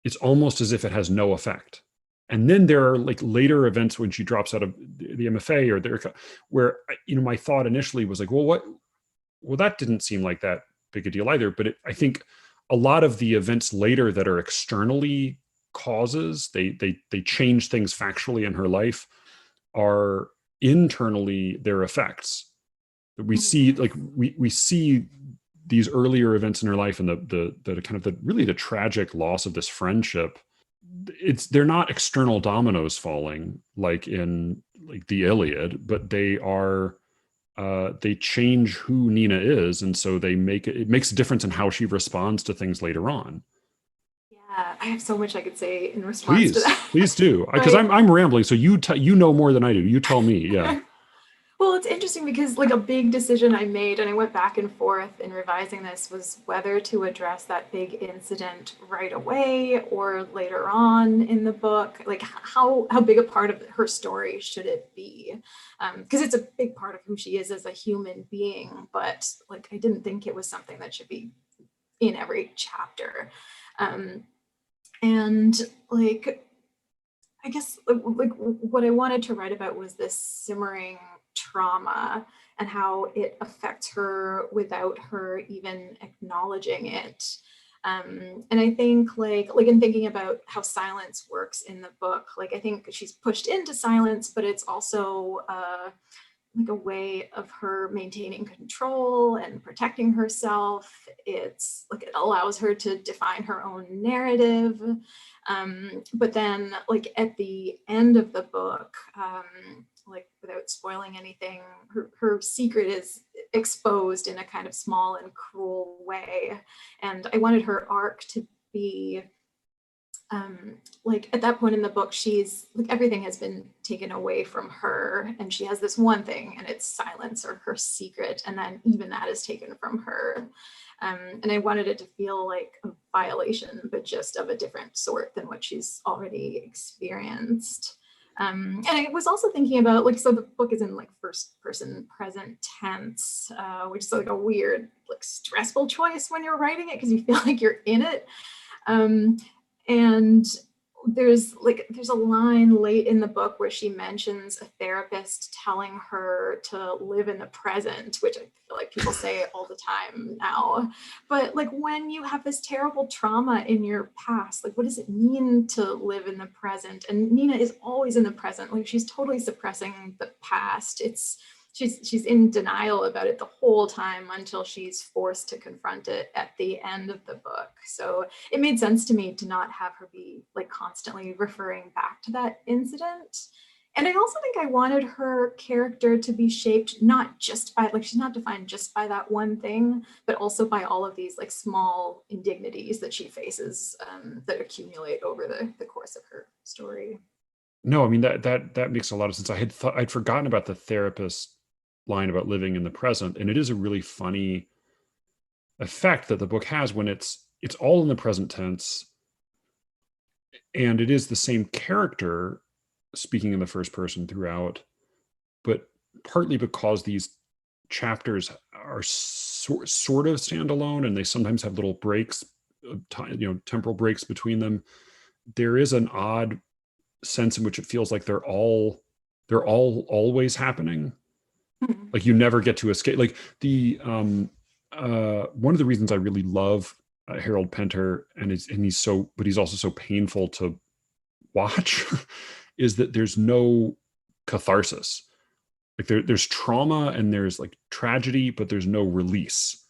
it's almost as if it has no effect. And then there are like later events when she drops out of the MFA or there, where my thought initially was like, well, that didn't seem like that big a deal either. But I think a lot of the events later that are externally causes, they change things factually in her life, are internally their effects. We see, like, we see these earlier events in her life, and the kind of the really the tragic loss of this friendship. They're not external dominoes falling like in like the Iliad, but they change who Nina is, and so it makes a difference in how she responds to things later on. Yeah, I have so much I could say in response to Please that. do, because But I'm rambling. So you know more than I do. You tell me. Yeah. well, it's interesting because like a big decision I made, and I went back and forth in revising this, was whether to address that big incident right away or later on in the book. Like how big a part of her story should it be? Because it's a big part of who she is as a human being. But like I didn't think it was something that should be in every chapter. Um, and like I guess like what I wanted to write about was this simmering trauma and how it affects her without her even acknowledging it. And I think like in thinking about how silence works in the book, like I think she's pushed into silence, but it's also like a way of her maintaining control and protecting herself. It's like it allows her to define her own narrative. But then, like at the end of the book, like without spoiling anything, her secret is exposed in a kind of small and cruel way. And I wanted her arc to be like at that point in the book, she's like, everything has been taken away from her, and she has this one thing, and it's silence or her secret, and then even that is taken from her. And I wanted it to feel like a violation, but just of a different sort than what she's already experienced. And I was also thinking about, like, so the book is in like first person present tense, which is like a weird, like stressful choice when you're writing it because you feel like you're in it. And there's a line late in the book where she mentions a therapist telling her to live in the present, which I feel like people say all the time now. But like, when you have this terrible trauma in your past, like, what does it mean to live in the present? And Nina is always in the present. Like, she's totally suppressing the past. She's in denial about it the whole time until she's forced to confront it at the end of the book. So it made sense to me to not have her be like constantly referring back to that incident. And I also think I wanted her character to be shaped not just by, like, she's not defined just by that one thing, but also by all of these like small indignities that she faces that accumulate over the course of her story. No, I mean that makes a lot of sense. I'd forgotten about the therapist line about living in the present, and it is a really funny effect that the book has when it's all in the present tense, and it is the same character speaking in the first person throughout, but partly because these chapters are sort of standalone, and they sometimes have little breaks, temporal breaks between them. There is an odd sense in which it feels like they're all always happening. Like, you never get to escape. Like, the one of the reasons I really love Harold Pinter, and he's also so painful to watch, is that there's no catharsis. Like, there's trauma and there's like tragedy, but there's no release.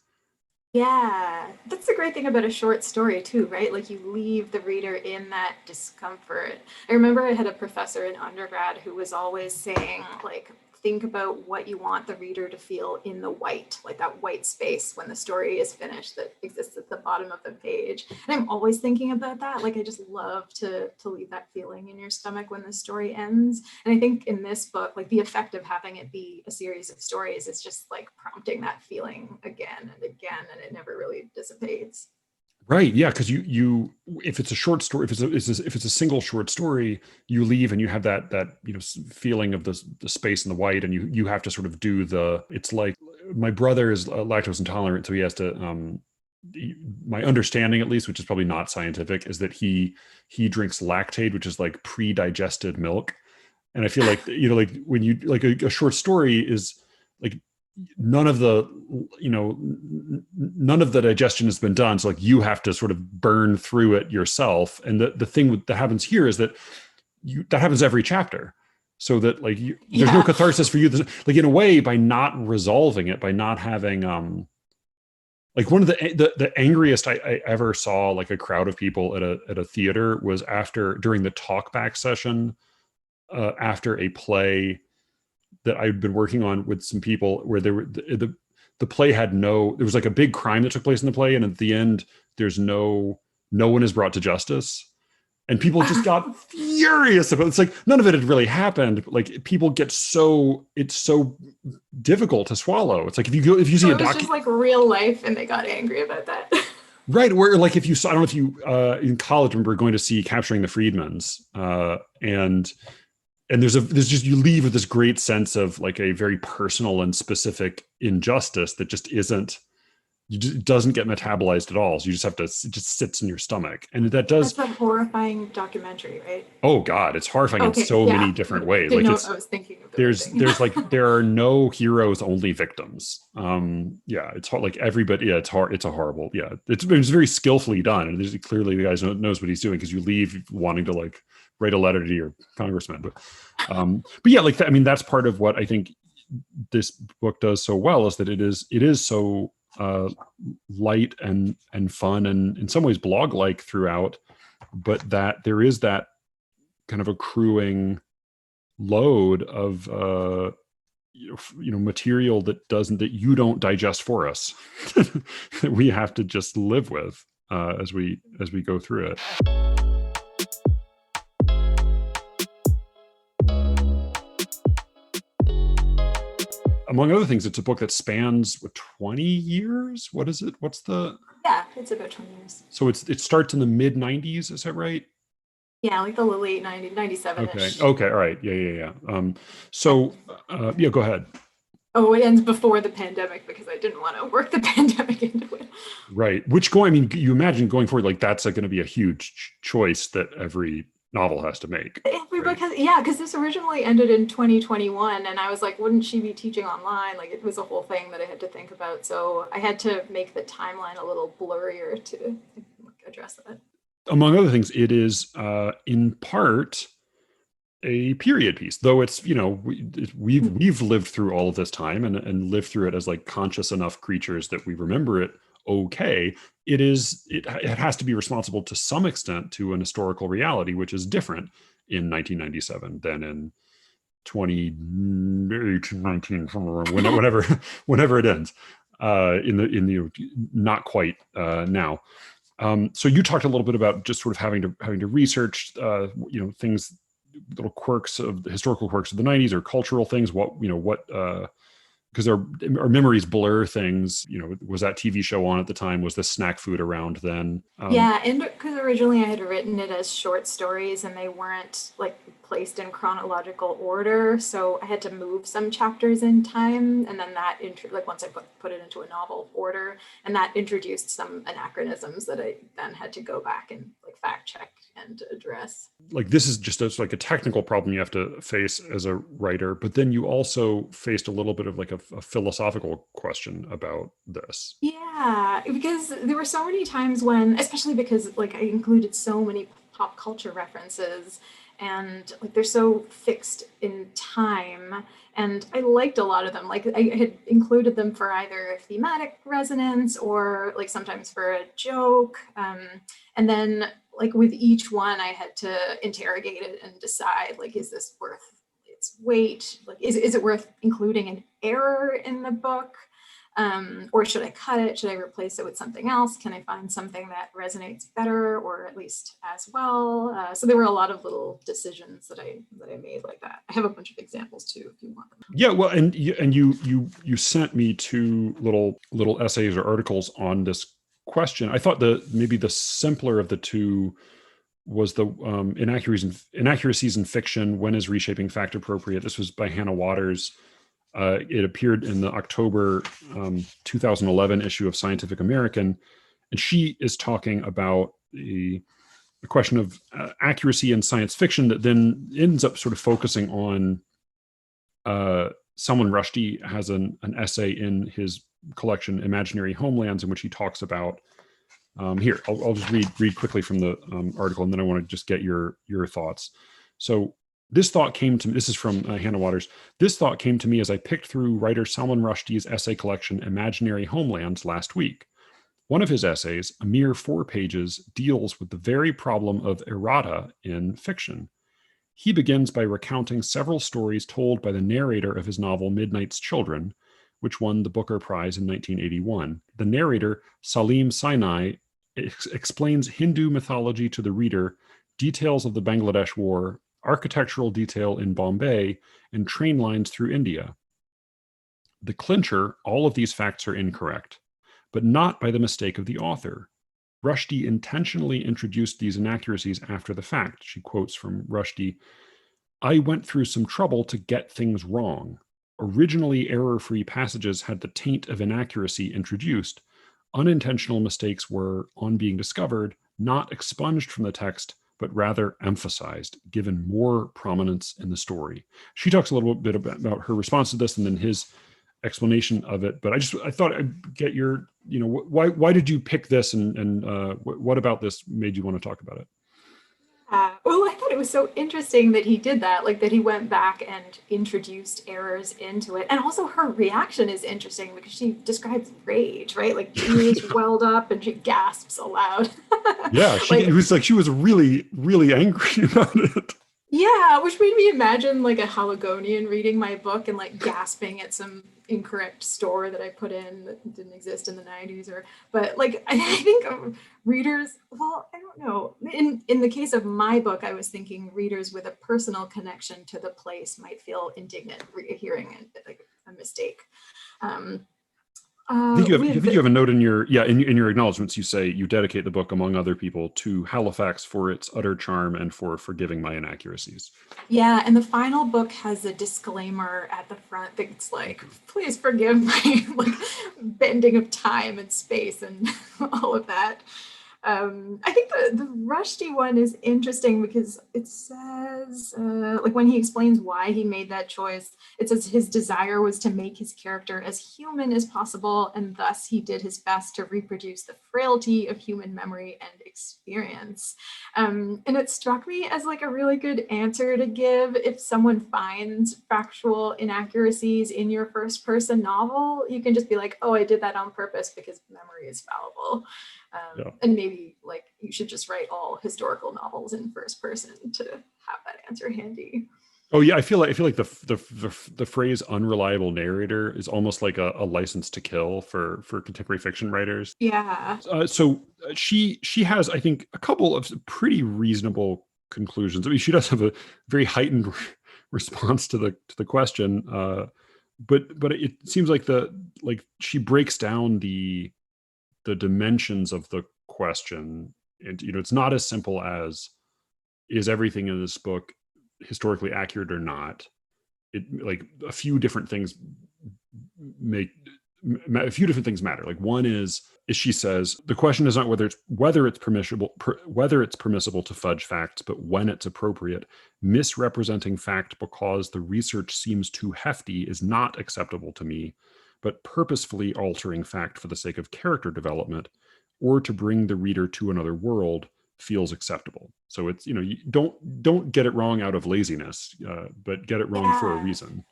Yeah, that's the great thing about a short story too, right? Like, you leave the reader in that discomfort. I remember I had a professor in undergrad who was always saying, like, think about what you want the reader to feel in the white, like that white space when the story is finished that exists at the bottom of the page. And I'm always thinking about that. Like, I just love to leave that feeling in your stomach when the story ends. And I think in this book, like, the effect of having it be a series of stories is just like prompting that feeling again and again, and it never really dissipates. Right. Yeah. Because you if it's a short story, if it's a single short story, you leave and you have that feeling of the space and the white, and you have to sort of do it's like, my brother is lactose intolerant, so he has to my understanding, at least, which is probably not scientific, is that he drinks lactate, which is like pre-digested milk. And I feel like, like, when you like a short story is like, none of the digestion has been done, so like, you have to sort of burn through it yourself. And the thing that happens here is that that happens every chapter, so that like, there's no catharsis for you. Like, in a way, by not resolving it, by not having like, one of the angriest I ever saw, like, a crowd of people at a theater, was during the talkback session after a play that I'd been working on with some people, where the play had there was like a big crime that took place in the play, and at the end, there's no one is brought to justice, and people just got furious about it. It's like, none of it had really happened, but like, people get it's so difficult to swallow. It's like, if you see a documentary, just like real life, and they got angry about that. Right, where like, if you saw, I don't know if you in college remember going to see Capturing the Friedmans, and there's just, you leave with this great sense of like a very personal and specific injustice that just doesn't get metabolized at all. So you just have to, it just sits in your stomach. And that's a horrifying documentary, right? Oh God, it's horrifying in so many different ways. Like, I was thinking of there's like, there are no heroes, only victims. It's hard, like, everybody, it's hard. It's a horrible, it's very skillfully done. And there's clearly, the guy knows what he's doing, because you leave wanting to like write a letter to your congressman. But yeah, like, I mean, that's part of what I think this book does so well, is that it is so light and fun, and in some ways blog-like throughout, but that there is that kind of accruing load of material that you don't digest for us, that we have to just live with. as we go through it. Among other things, it's a book that spans 20 years. What is it? Yeah, it's about 20 years. So it starts in the mid 90s. Is that right? Yeah, like the late 90s, 97-ish. Okay. All right. Yeah. Yeah, go ahead. Oh, it ends before the pandemic because I didn't want to work the pandemic into it. Right. You imagine going forward, like that's going to be a huge choice that every novel has to make. Every book has, yeah, because this originally ended in 2021, and I was like, wouldn't she be teaching online? Like, it was a whole thing that I had to think about. So I had to make the timeline a little blurrier to address that. Among other things, it is in part a period piece, though it's, we've lived through all of this time and lived through it as like conscious enough creatures that we remember it okay. It has to be responsible to some extent to an historical reality, which is different in 1997 than in 2018, 19, whenever it ends, in the not quite now. So you talked a little bit about just sort of having to research, things, little quirks of the historical quirks of the 90s or cultural things. Because our memories blur things. Was that TV show on at the time? Was the snack food around then? Yeah, and because originally I had written it as short stories and they weren't like placed in chronological order, so I had to move some chapters in time, and then that once I put it into a novel order, and that introduced some anachronisms that I then had to go back and like fact check and address. Like this is just a technical problem you have to face as a writer, but then you also faced a little bit of like a philosophical question about this. Yeah, because there were so many times when, especially because like I included so many pop culture references and like they're so fixed in time, and I liked a lot of them. Like I had included them for either thematic resonance or like sometimes for a joke. And then like with each one I had to interrogate it and decide like, is this worth its weight? Like, is it worth including an error in the book? Or should I cut it? Should I replace it with something else? Can I find something that resonates better or at least as well? So there were a lot of little decisions that I made like that. I have a bunch of examples too, if you want them. Yeah, well, and you sent me two little essays or articles on this question. I thought maybe the simpler of the two was the inaccuracies in fiction. When is reshaping fact appropriate? This was by Hannah Waters. It appeared in the October 2011 issue of Scientific American, and she is talking about the question of accuracy in science fiction that then ends up sort of focusing on Salman Rushdie has an essay in his collection Imaginary Homelands in which he talks about here. I'll just read quickly from the article, and then I want to just get your thoughts. So this thought came to me, this is from Hannah Waters. This thought came to me as I picked through writer Salman Rushdie's essay collection Imaginary Homelands last week. One of his essays, a mere 4 pages, deals with the very problem of errata in fiction. He begins by recounting several stories told by the narrator of his novel Midnight's Children, which won the Booker Prize in 1981. The narrator, Salim Sinai, explains Hindu mythology to the reader, details of the Bangladesh War, architectural detail in Bombay, and train lines through India. The clincher, all of these facts are incorrect, but not by the mistake of the author. Rushdie intentionally introduced these inaccuracies after the fact. She quotes from Rushdie, "I went through some trouble to get things wrong. Originally error-free passages had the taint of inaccuracy introduced. Unintentional mistakes were, on being discovered, not expunged from the text, but rather emphasized, given more prominence in the story." She talks a little bit about her response to this and then his explanation of it. But I thought I'd get your, why did you pick this, and what about this made you want to talk about it? Well, I thought it was so interesting that he did that, like that he went back and introduced errors into it. And also her reaction is interesting because she describes rage, right? Like tears welled up and she gasps aloud. Yeah, it was like she was really, really angry about it. Yeah, which made me imagine like a Haligonian reading my book and like gasping at some incorrect store that I put in that didn't exist in the 90s but like I think readers, well, I don't know. In the case of my book, I was thinking readers with a personal connection to the place might feel indignant hearing it, like a mistake. Um, I with think you have a note in your in your acknowledgments. You say you dedicate the book, among other people, to Halifax for its utter charm and for forgiving my inaccuracies. Yeah, and the final book has a disclaimer at the front that's like, please forgive my like bending of time and space and all of that. I think the Rushdie one is interesting because it says, like when he explains why he made that choice, it says his desire was to make his character as human as possible, and thus he did his best to reproduce the frailty of human memory and experience. And it struck me as like a really good answer to give if someone finds factual inaccuracies in your first person novel. You can just be like, oh, I did that on purpose because memory is fallible. Yeah. And maybe like you should just write all historical novels in first person to have that answer handy. Oh yeah, I feel like the phrase "unreliable narrator" is almost like a license to kill for contemporary fiction writers. Yeah. She has, I think, a couple of pretty reasonable conclusions. I mean, she does have a very heightened response to the question, but it seems like she breaks down the dimensions of the question, and it's not as simple as is everything in this book historically accurate or not. It like a few different things make a few different things matter. Like one is she says the question is not whether it's permissible to fudge facts, but when it's appropriate. Misrepresenting fact because the research seems too hefty is not acceptable to me, but purposefully altering fact for the sake of character development or to bring the reader to another world feels acceptable. So it's, you don't get it wrong out of laziness, but get it wrong for a Yeah. reason.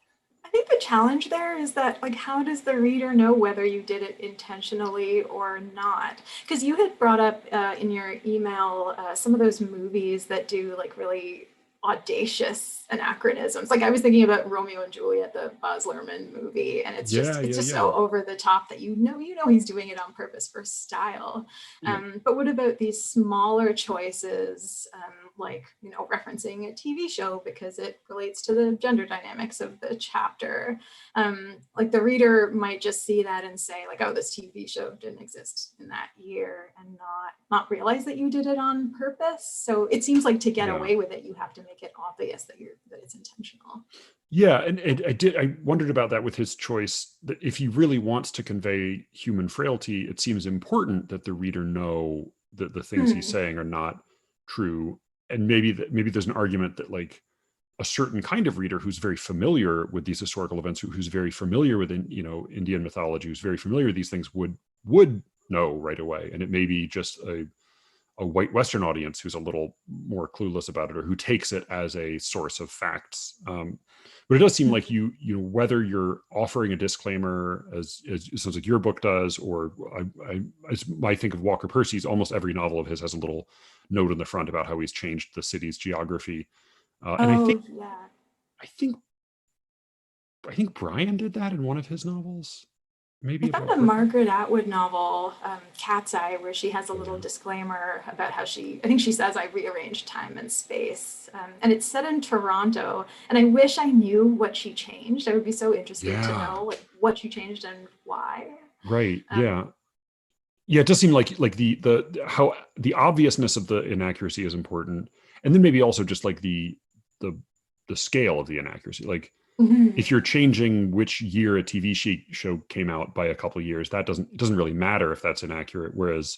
I think the challenge there is that, like, how does the reader know whether you did it intentionally or not? Because you had brought up in your email some of those movies that do like really audacious anachronisms. Like I was thinking about Romeo and Juliet, the Baz Luhrmann movie, and Yeah, it's yeah, just yeah. so over the top that you know he's doing it on purpose for style. Yeah. But what about these smaller choices, like referencing a TV show because it relates to the gender dynamics of the chapter? Like the reader might just see that and say like, oh, this TV show didn't exist in that year, and not realize that you did it on purpose. So it seems like to get Yeah. away with it, you have to make it obvious that it's intentional. Yeah, and I wondered about that with his choice, that if he really wants to convey human frailty, it seems important that the reader know that the things he's Hmm. saying are not true. And maybe there's an argument that like a certain kind of reader who's very familiar with these historical events, who's very familiar with Indian mythology, who's very familiar with these things would know right away. And it may be just a white Western audience who's a little more clueless about it, or who takes it as a source of facts. But it does seem like whether you're offering a disclaimer, as it sounds like your book does, or I think of Walker Percy's, almost every novel of his has a little note in the front about how he's changed the city's geography. And Oh yeah. I think I think Brian did that in one of his novels, I maybe found about a Britain. Margaret Atwood novel, Cat's Eye, where she has a little Yeah. disclaimer about how I think she says, I rearranged time and space. And it's set in Toronto. And I wish I knew what she changed. I would be so interested to Yeah. know like what she changed and why. Right. Um, Yeah. Yeah, it does seem like the how the obviousness of the inaccuracy is important, and then maybe also just like the the scale of the inaccuracy. Like if mhm. you're changing which year a TV show came out by a couple of years, it doesn't really matter if that's inaccurate. Whereas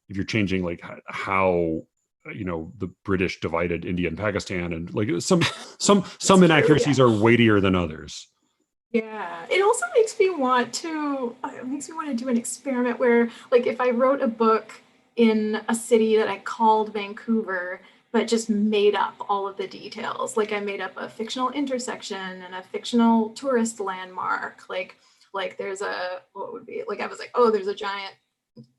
if you're changing like how the British divided India and Pakistan, and like It's some true, yeah. inaccuracies are weightier than others. Yeah, it also makes me want to do an experiment where, like, if I wrote a book in a city that I called Vancouver, but just made up all of the details, like I made up a fictional intersection and a fictional tourist landmark, like there's a what would be like I was like, oh, there's a giant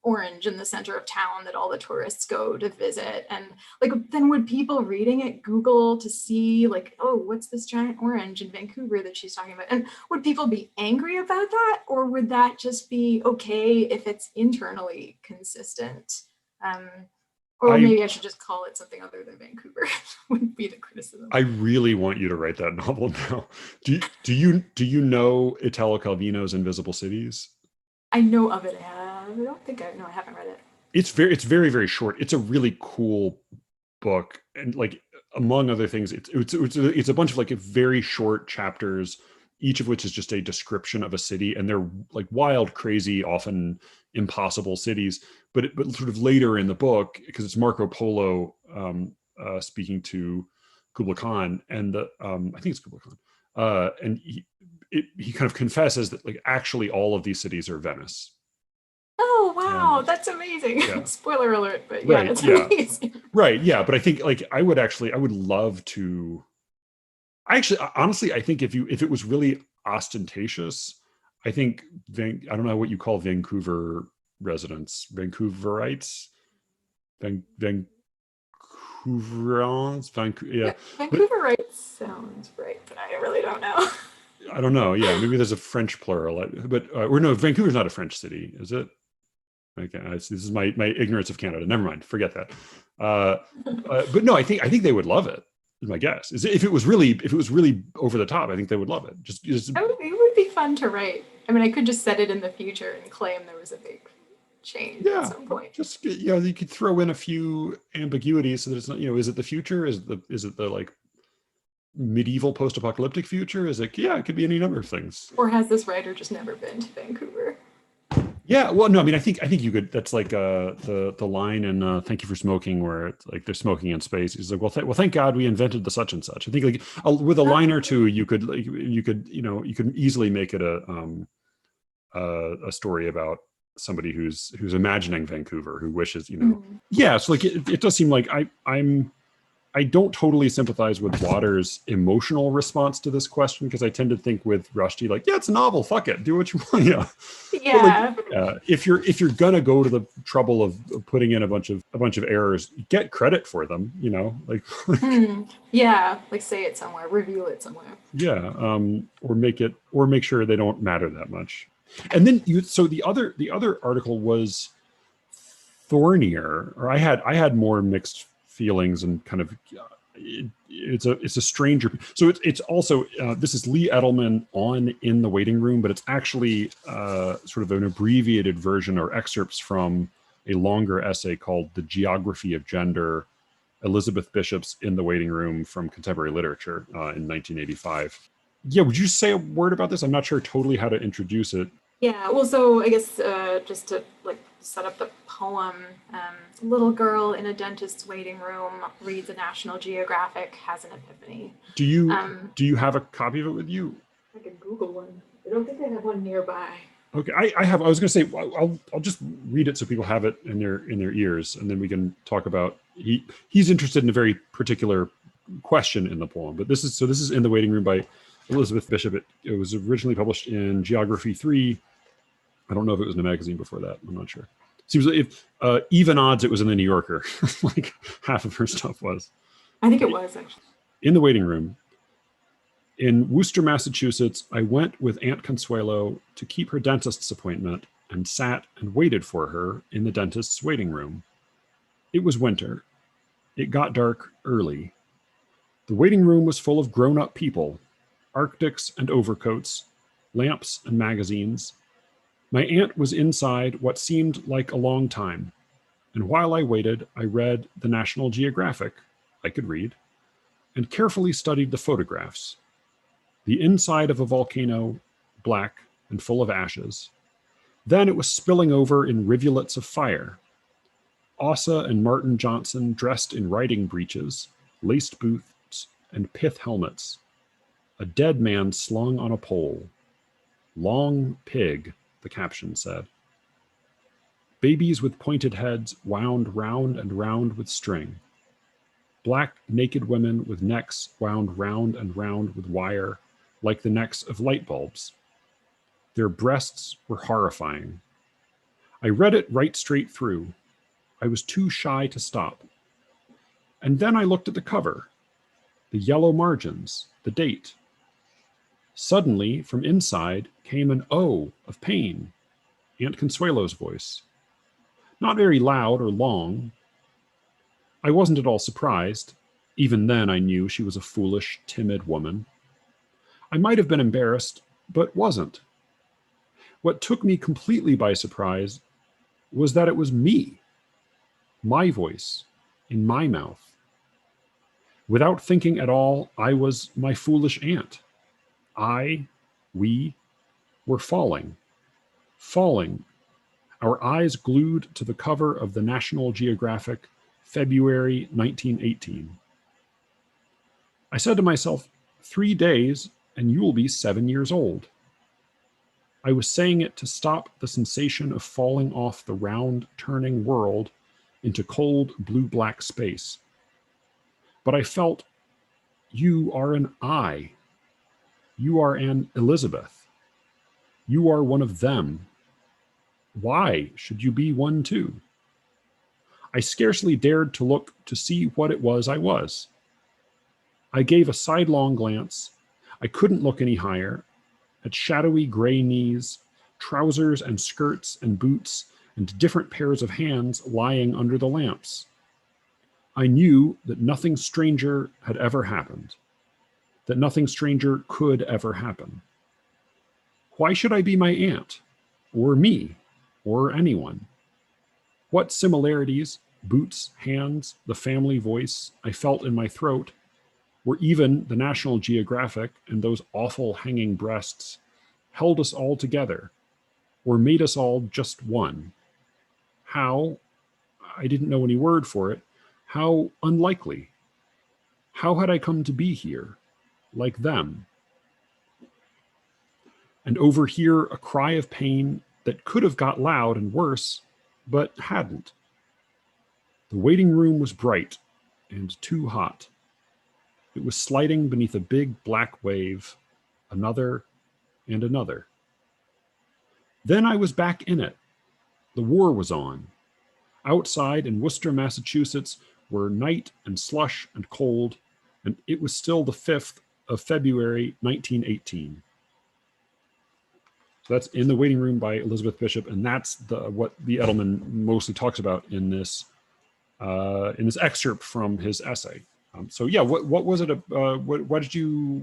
orange in the center of town that all the tourists go to visit. And like, then would people reading it Google to see like, oh, what's this giant orange in Vancouver that she's talking about? And would people be angry about that? Or would that just be okay if it's internally consistent? Or maybe I should just call it something other than Vancouver. Would be the criticism. I really want you to write that novel now. Do you know Italo Calvino's Invisible Cities? I know of it. I don't think I know. I haven't read it. It's very, very short. It's a really cool book, and like among other things, it's a bunch of like very short chapters, each of which is just a description of a city, and they're like wild, crazy, often impossible cities. But sort of later in the book, because it's Marco Polo speaking to Kublai Khan, and I think it's Kublai Khan, and he kind of confesses that like actually all of these cities are Venice. Oh wow, that's amazing! Yeah. Spoiler alert, but yeah, right, it's amazing. Right, yeah, but I think like I would love to. Honestly, I think if it was really ostentatious, I think I don't know what you call Vancouver residents, Vancouverites, Vancouverians, yeah. Vancouverites sounds right, but I really don't know. I don't know. Yeah, maybe there's a French plural, but or no, Vancouver's not a French city, is it? Okay, this is my ignorance of Canada. Never mind, forget that. But no, I think they would love it. Is my guess. If it was really over the top, I think they would love it. It would be fun to write. I mean, I could just set it in the future and claim there was a big change at some point. Just you could throw in a few ambiguities so that it's not is it the future? Is it the like medieval post-apocalyptic future? Is it it could be any number of things. Or has this writer just never been to Vancouver? Yeah, well, no, I mean, I think you could. That's like the line in "Thank You for Smoking," where it's like they're smoking in space. He's like, well, thank God we invented the such and such. I think like with a line or two, you could easily make it a story about somebody who's imagining Vancouver, who wishes Yeah, so like it does seem like I don't totally sympathize with Waters' emotional response to this question, because I tend to think with Rushdie, like, yeah, it's a novel, fuck it, do what you want. Yeah. Like, if you're gonna go to the trouble of putting in a bunch of errors, get credit for them. Yeah, like say it somewhere, reveal it somewhere. Yeah, or make sure they don't matter that much. And then the other article was thornier, or I had more mixed feelings, and kind of it's a stranger. So it's also this is Lee Edelman on In the Waiting Room, but it's actually sort of an abbreviated version or excerpts from a longer essay called The Geography of Gender, Elizabeth Bishop's In the Waiting Room from Contemporary Literature in 1985. Yeah, would you say a word about this? I'm not sure totally how to introduce it. Yeah, well, so I guess just to like set up the poem, little girl in a dentist's waiting room reads a National Geographic, has an epiphany. Do you have a copy of it with you? I can Google one. I don't think I have one nearby. Okay, I was going to say I'll just read it so people have it in their ears, and then we can talk about he's interested in a very particular question in the poem. But this is In the Waiting Room by Elizabeth Bishop. It was originally published in Geography 3. I don't know if it was in a magazine before that. I'm not sure. Seems like if even odds it was in the New Yorker. Like half of her stuff was. I think it was actually. In the Waiting Room. In Worcester, Massachusetts, I went with Aunt Consuelo to keep her dentist's appointment and sat and waited for her in the dentist's waiting room. It was winter. It got dark early. The waiting room was full of grown-up people, Arctics and overcoats, lamps and magazines. My aunt was inside what seemed like a long time, and while I waited, I read the National Geographic, I could read, and carefully studied the photographs. The inside of a volcano, black and full of ashes. Then it was spilling over in rivulets of fire. Asa and Martin Johnson dressed in riding breeches, laced boots, and pith helmets. A dead man slung on a pole. Long pig, the caption said. Babies with pointed heads wound round and round with string. Black naked women with necks wound round and round with wire, like the necks of light bulbs. Their breasts were horrifying. I read it right straight through. I was too shy to stop. And then I looked at the cover, the yellow margins, the date. Suddenly, from inside, came an O of pain, Aunt Consuelo's voice. Not very loud or long. I wasn't at all surprised. Even then, I knew she was a foolish, timid woman. I might have been embarrassed, but wasn't. What took me completely by surprise was that it was me, my voice, in my mouth. Without thinking at all, I was my foolish aunt. We were falling, our eyes glued to the cover of the National Geographic, February 1918. I said to myself, 3 days and you will be 7 years old. I was saying it to stop the sensation of falling off the round, turning world into cold, blue-black space. But I felt, you are an I. You are an Elizabeth. You are one of them. Why should you be one too? I scarcely dared to look to see what it was I was. I gave a sidelong glance. I couldn't look any higher. At shadowy gray knees, trousers and skirts and boots, and different pairs of hands lying under the lamps. I knew that nothing stranger had ever happened, that nothing stranger could ever happen. Why should I be my aunt, or me, or anyone? What similarities, boots, hands, the family voice I felt in my throat, where even the National Geographic and those awful hanging breasts held us all together, or made us all just one. How, I didn't know any word for it, how unlikely. How had I come to be here, like them? And overhear a cry of pain that could have got loud and worse, but hadn't. The waiting room was bright and too hot. It was sliding beneath a big black wave, another and another. Then I was back in it. The war was on. Outside in Worcester, Massachusetts, were night and slush and cold, and it was still the 5th of February, 1918. So that's In the Waiting Room by Elizabeth Bishop, and that's what the Edelman mostly talks about in this excerpt from his essay. So yeah, what was it? What did you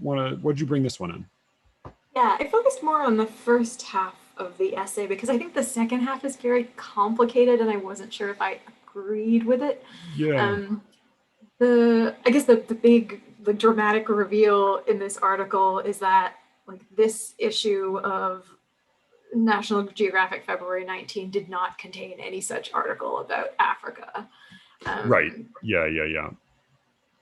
bring this one in? Yeah, I focused more on the first half of the essay because I think the second half is very complicated and I wasn't sure if I agreed with it. Yeah. I guess the big dramatic reveal in this article is that like this issue of National Geographic February 19 did not contain any such article about Africa. Right. Yeah.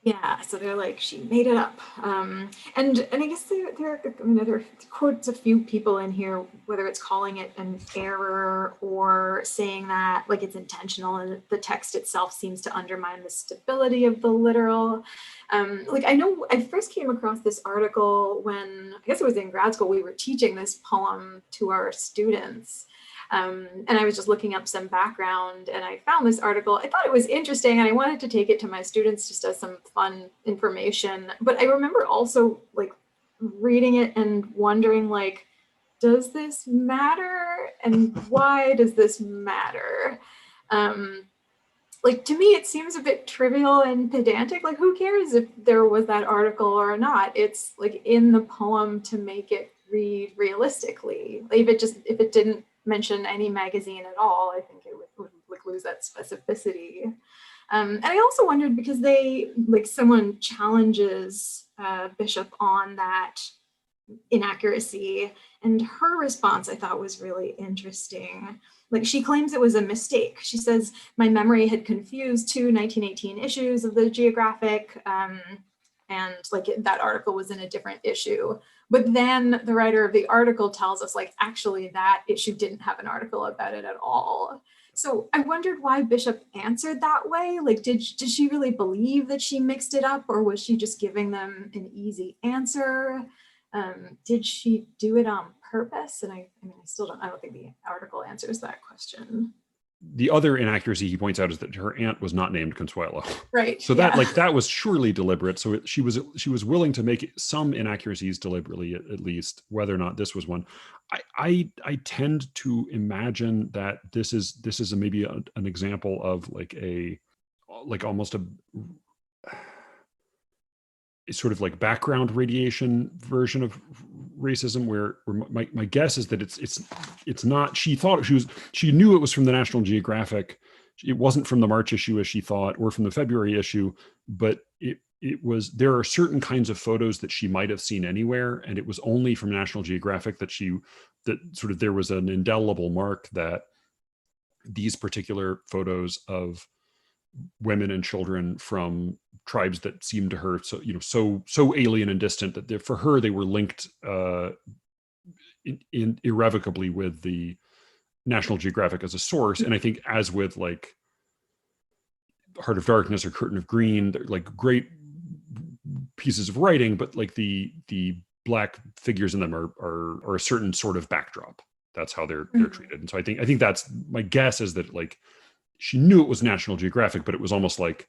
Yeah, so they're like, she made it up. And I guess there quotes a few people in here, whether it's calling it an error or saying that like it's intentional and the text itself seems to undermine the stability of the literal. Like I know I first came across this article when, I guess it was in grad school, we were teaching this poem to our students. And I was just looking up some background and I found this article. I thought it was interesting and I wanted to take it to my students just as some fun information. But I remember also like reading it and wondering like, does this matter? And why does this matter? Like to me, it seems a bit trivial and pedantic. Like who cares if there was that article or not? It's like in the poem to make it read realistically. Like if it didn't mention any magazine at all, I think it would like lose that specificity. And I also wondered because someone challenges Bishop on that inaccuracy, and her response I thought was really interesting. Like she claims it was a mistake. She says, my memory had confused two 1918 issues of the Geographic, and like that article was in a different issue. But then the writer of the article tells us like, actually that issue didn't have an article about it at all. So I wondered why Bishop answered that way. Like, did she really believe that she mixed it up, or was she just giving them an easy answer? Did she do it on purpose? And I mean, I don't think the article answers that question. The other inaccuracy he points out is that her aunt was not named Consuelo. Right. So that was surely deliberate. So she was willing to make some inaccuracies deliberately, at least, whether or not this was one. I tend to imagine that this is maybe an example of almost a sort of like background radiation version of racism, where my guess is that it's not. She knew it was from the National Geographic. It wasn't from the March issue as she thought, or from the February issue, but it was. There are certain kinds of photos that she might have seen anywhere, and it was only from National Geographic that sort of there was an indelible mark that these particular photos of women and children from tribes that seemed to her so alien and distant that for her they were linked irrevocably with the National Geographic as a source. And I think, as with like Heart of Darkness or Curtain of Green, they're like great pieces of writing, but like the black figures in them are a certain sort of backdrop. That's how they're treated. And so I think that's my guess, is that like she knew it was National Geographic, but it was almost like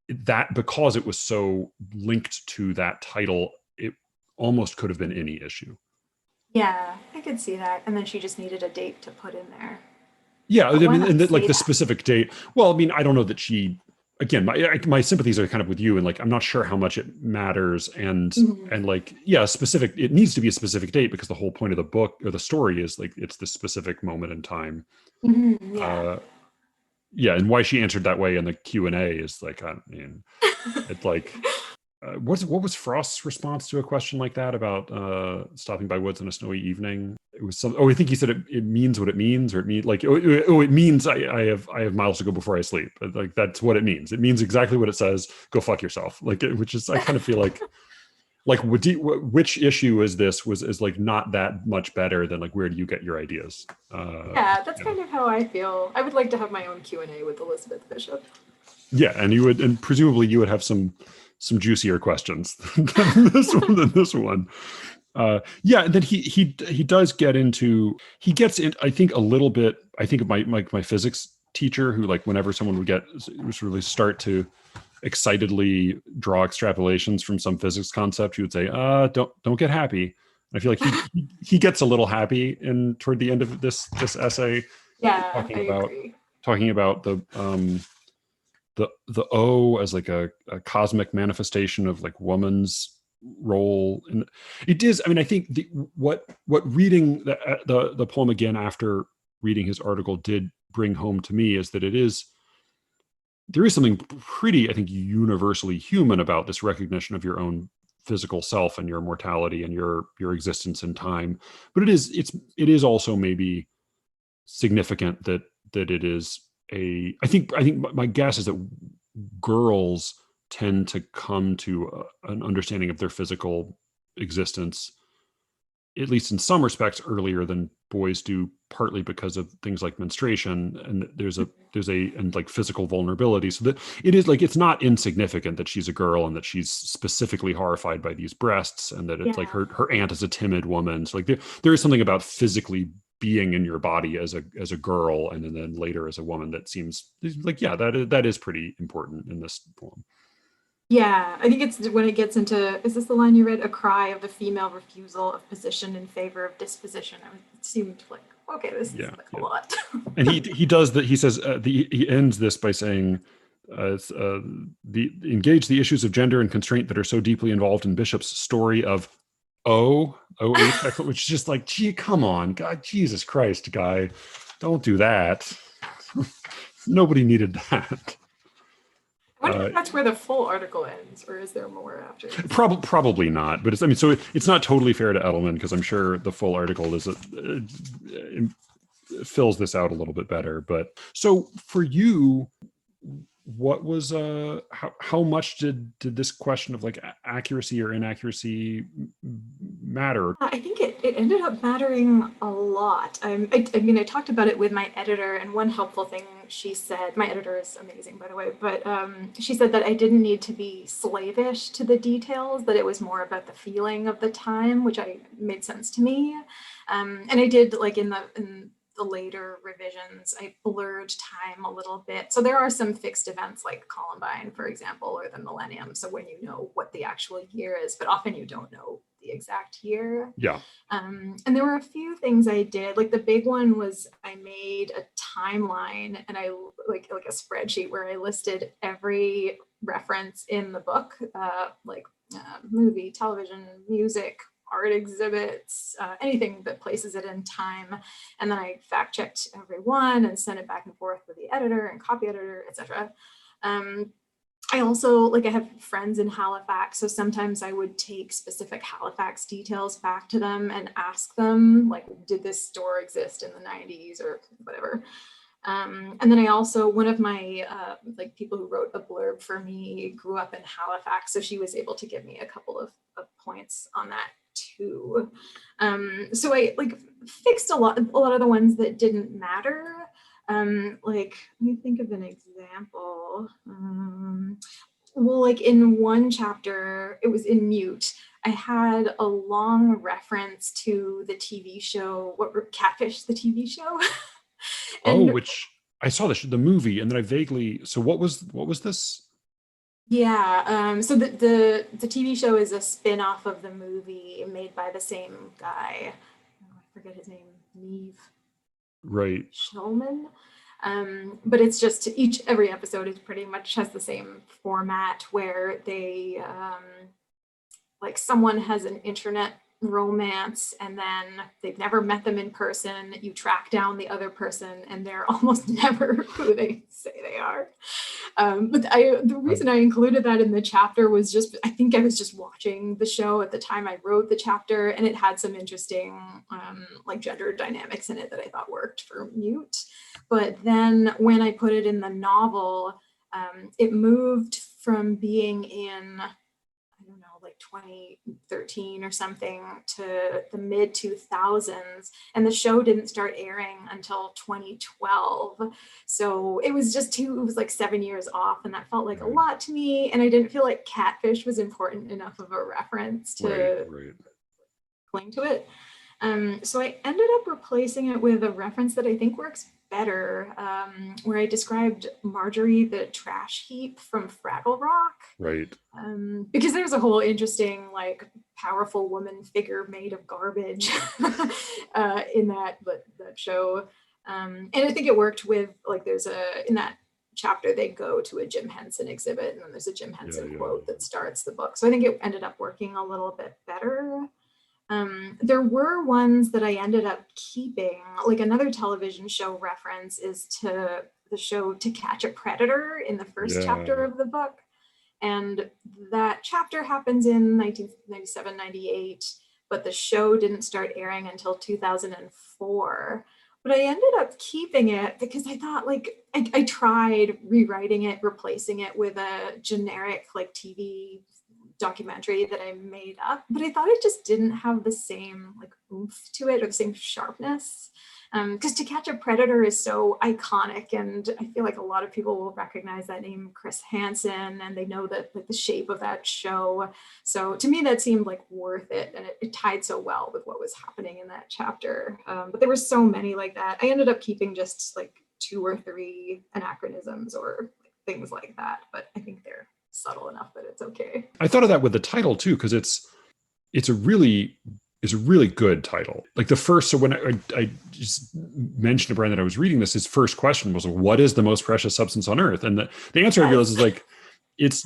that, because it was so linked to that title, it almost could have been any issue. Yeah, I could see that. And then she just needed a date to put in there. Yeah, I mean, and like the specific date. Well, I mean, I don't know that she. Again, my sympathies are kind of with you, and like I'm not sure how much it matters, and like, yeah, specific. It needs to be a specific date, because the whole point of the book or the story is like it's the specific moment in time. Mm-hmm, yeah. Yeah, and why she answered that way in the Q&A is like, I mean, it's like, what was Frost's response to a question like that about stopping by woods on a snowy evening? It was some. Oh, I think he said it means what it means, or it means like it means I have miles to go before I sleep. Like that's what it means. It means exactly what it says. Go fuck yourself. Like, which is, I kind of feel like which issue is this is like not that much better than like, where do you get your ideas? Yeah, that's kind of how I feel. I would like to have my own Q&A with Elizabeth Bishop. Yeah, and presumably you would have some juicier questions than this one. Yeah, and then he does get into, he gets in, I think, a little bit. I think of my physics teacher, who like whenever someone would really start to excitedly draw extrapolations from some physics concept, he would say, don't get happy. And I feel like he gets a little happy toward the end of this essay. Yeah, talking about the O as like a cosmic manifestation of like woman's role. And it is, I mean, I think what reading the poem again after reading his article did bring home to me is that there is something pretty, I think, universally human about this recognition of your own physical self and your mortality and your existence in time. But it is also maybe significant that it is I think my guess is that girls tend to come to an understanding of their physical existence, at least in some respects, earlier than boys do, partly because of things like menstruation, and there's and like physical vulnerability. So that it is like, it's not insignificant that she's a girl and that she's specifically horrified by these breasts, and that it's like her aunt is a timid woman. So like there is something about physically being in your body as a girl, and then later as a woman, that seems like, yeah, that is pretty important in this poem. Yeah, I think it's when it gets into, is this the line you read? A cry of the female refusal of position in favor of disposition. It seemed like, okay, this is like a lot. And he does that. He says he ends this by saying, engage the issues of gender and constraint that are so deeply involved in Bishop's story of OH, which is just like, gee, come on, God, Jesus Christ, guy, don't do that. Nobody needed that. I wonder if that's where the full article ends, or is there more after? Probably not, but it's not totally fair to Edelman, because I'm sure the full article fills this out a little bit better. But so for you, what was how much did this question of like accuracy or inaccuracy matter? I think it ended up mattering a lot. I mean, I talked about it with my editor, and one helpful thing she said, my editor is amazing, by the way, but she said that I didn't need to be slavish to the details, that it was more about the feeling of the time, which made sense to me. And I did like in the later revisions, I blurred time a little bit. So there are some fixed events like Columbine, for example, or the millennium. So when you know what the actual year is, but often you don't know the exact year. Yeah. And there were a few things I did. Like the big one was I made a timeline, and I like a spreadsheet where I listed every reference in the book, movie, television, music, art exhibits, anything that places it in time. And then I fact checked every one and sent it back and forth with the editor and copy editor, etc. I also, I have friends in Halifax, so sometimes I would take specific Halifax details back to them and ask them, like, did this store exist in the 90s or whatever? And then I also, one of my people who wrote a blurb for me grew up in Halifax, so she was able to give me a couple of points on that too. So I fixed a lot of the ones that didn't matter. Let me think of an example. In one chapter, it was in mute. I had a long reference to the TV show, Catfish, the TV show. Which I saw the movie, and then I vaguely. So what was this? Yeah. So the TV show is a spin-off of the movie made by the same guy. Oh, I forget his name. Neve. Right. Salman. But it's just every episode is pretty much has the same format where they someone has an internet romance and then they've never met them in person. You track down the other person and they're almost never who they say they are. But the reason I included that in the chapter was just, I think I was just watching the show at the time I wrote the chapter, and it had some interesting gender dynamics in it that I thought worked for mute. But then when I put it in the novel, it moved from being in 2013 or something to the mid 2000s, and the show didn't start airing until 2012. So it was just it was 7 years off, and that felt like a lot to me, and I didn't feel like Catfish was important enough of a reference to cling to it. So I ended up replacing it with a reference that I think works better, where I described Marjorie the trash heap from Fraggle Rock. Right. Because there's a whole interesting, powerful woman figure made of garbage in that show. And I think it worked with, there's in that chapter, they go to a Jim Henson exhibit, and then there's a Jim Henson quote that starts the book. So I think it ended up working a little bit better. There were ones that I ended up keeping, another television show reference is to the show To Catch a Predator in the first chapter of the book. And that chapter happens in 1997, 98, but the show didn't start airing until 2004. But I ended up keeping it because I thought, I tried rewriting it, replacing it with a generic, TV documentary that I made up, but I thought it just didn't have the same oomph to it or the same sharpness. Because To Catch a Predator is so iconic, and I feel like a lot of people will recognize that name, Chris Hansen, and they know that the shape of that show. So to me, that seemed worth it, and it tied so well with what was happening in that chapter. But there were so many like that. I ended up keeping just 2 or 3 anachronisms or things like that, but I think they're subtle enough that it's okay. I thought of that with the title too, because it's a really good title. The first, so when I just mentioned to Brian that I was reading this, his first question was, what is the most precious substance on earth? And the answer I realized is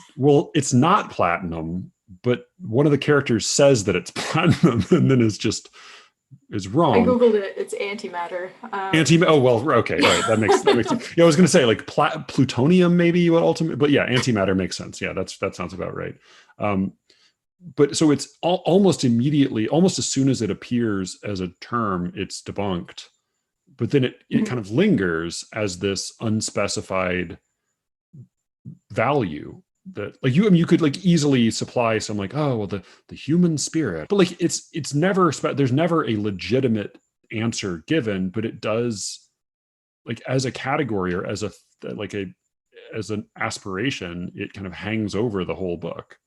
it's not platinum, but one of the characters says that it's platinum, and then is wrong. I Googled it. It's antimatter. Oh, well, okay. All right. That makes sense. Yeah, I was going to say plutonium, maybe what ultimate, but yeah, antimatter makes sense. Yeah, that sounds about right. But so it's almost immediately, almost as soon as it appears as a term, it's debunked. But then it kind of lingers as this unspecified value that you could easily supply some the human spirit, but it's never there's never a legitimate answer given, but it does as a category or as as an aspiration, it kind of hangs over the whole book.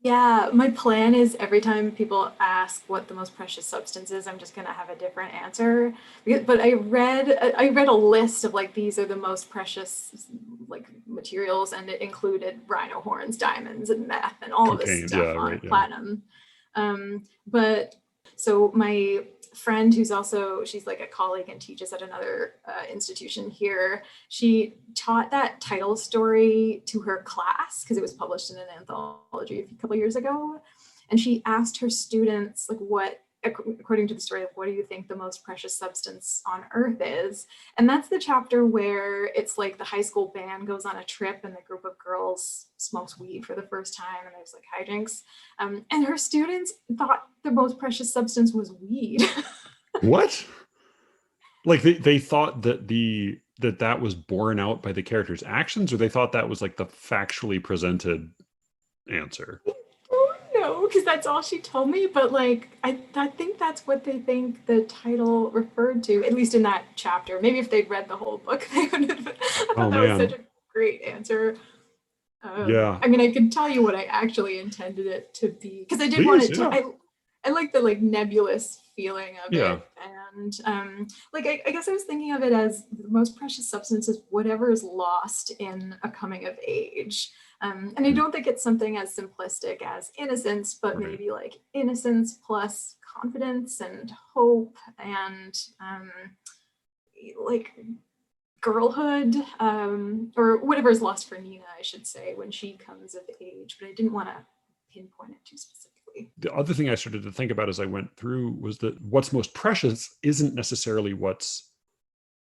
Yeah, my plan is every time people ask what the most precious substance is, I'm just gonna have a different answer. But I read a list of like these are the most precious like materials, and it included rhino horns, diamonds, and meth, and all of this Cocaine. stuff Yeah, on right. Yeah. platinum. But so my friend, who's also she's like a colleague and teaches at another institution here, she taught that title story to her class because it was published in an anthology a couple years ago. And she asked her students, like, what, according to the story, like, what do you think the most precious substance on earth is? And that's the chapter where it's like the high school band goes on a trip and the group of girls smokes weed for the first time and there's like hijinks. And her students thought the most precious substance was weed. What? Like they thought that that was borne out by the character's actions, or they thought that was like the factually presented answer. No, because that's all she told me. But like, I think that's what they think the title referred to, at least in that chapter. Maybe if they'd read the whole book, they would have. I Oh thought that was such man. a great answer. Yeah. I mean, I can tell you what I actually intended it to be because I did want Please. it to. Yeah. I like the like nebulous feeling of Yeah. it, and like I guess I was thinking of it as the most precious substance is whatever is lost in a coming of age. And I don't think it's something as simplistic as innocence, but Right. maybe like innocence plus confidence and hope and like girlhood, or whatever is lost for Nina, I should say, when she comes of age. But I didn't want to pinpoint it too specifically. The other thing I started to think about as I went through was that what's most precious isn't necessarily what's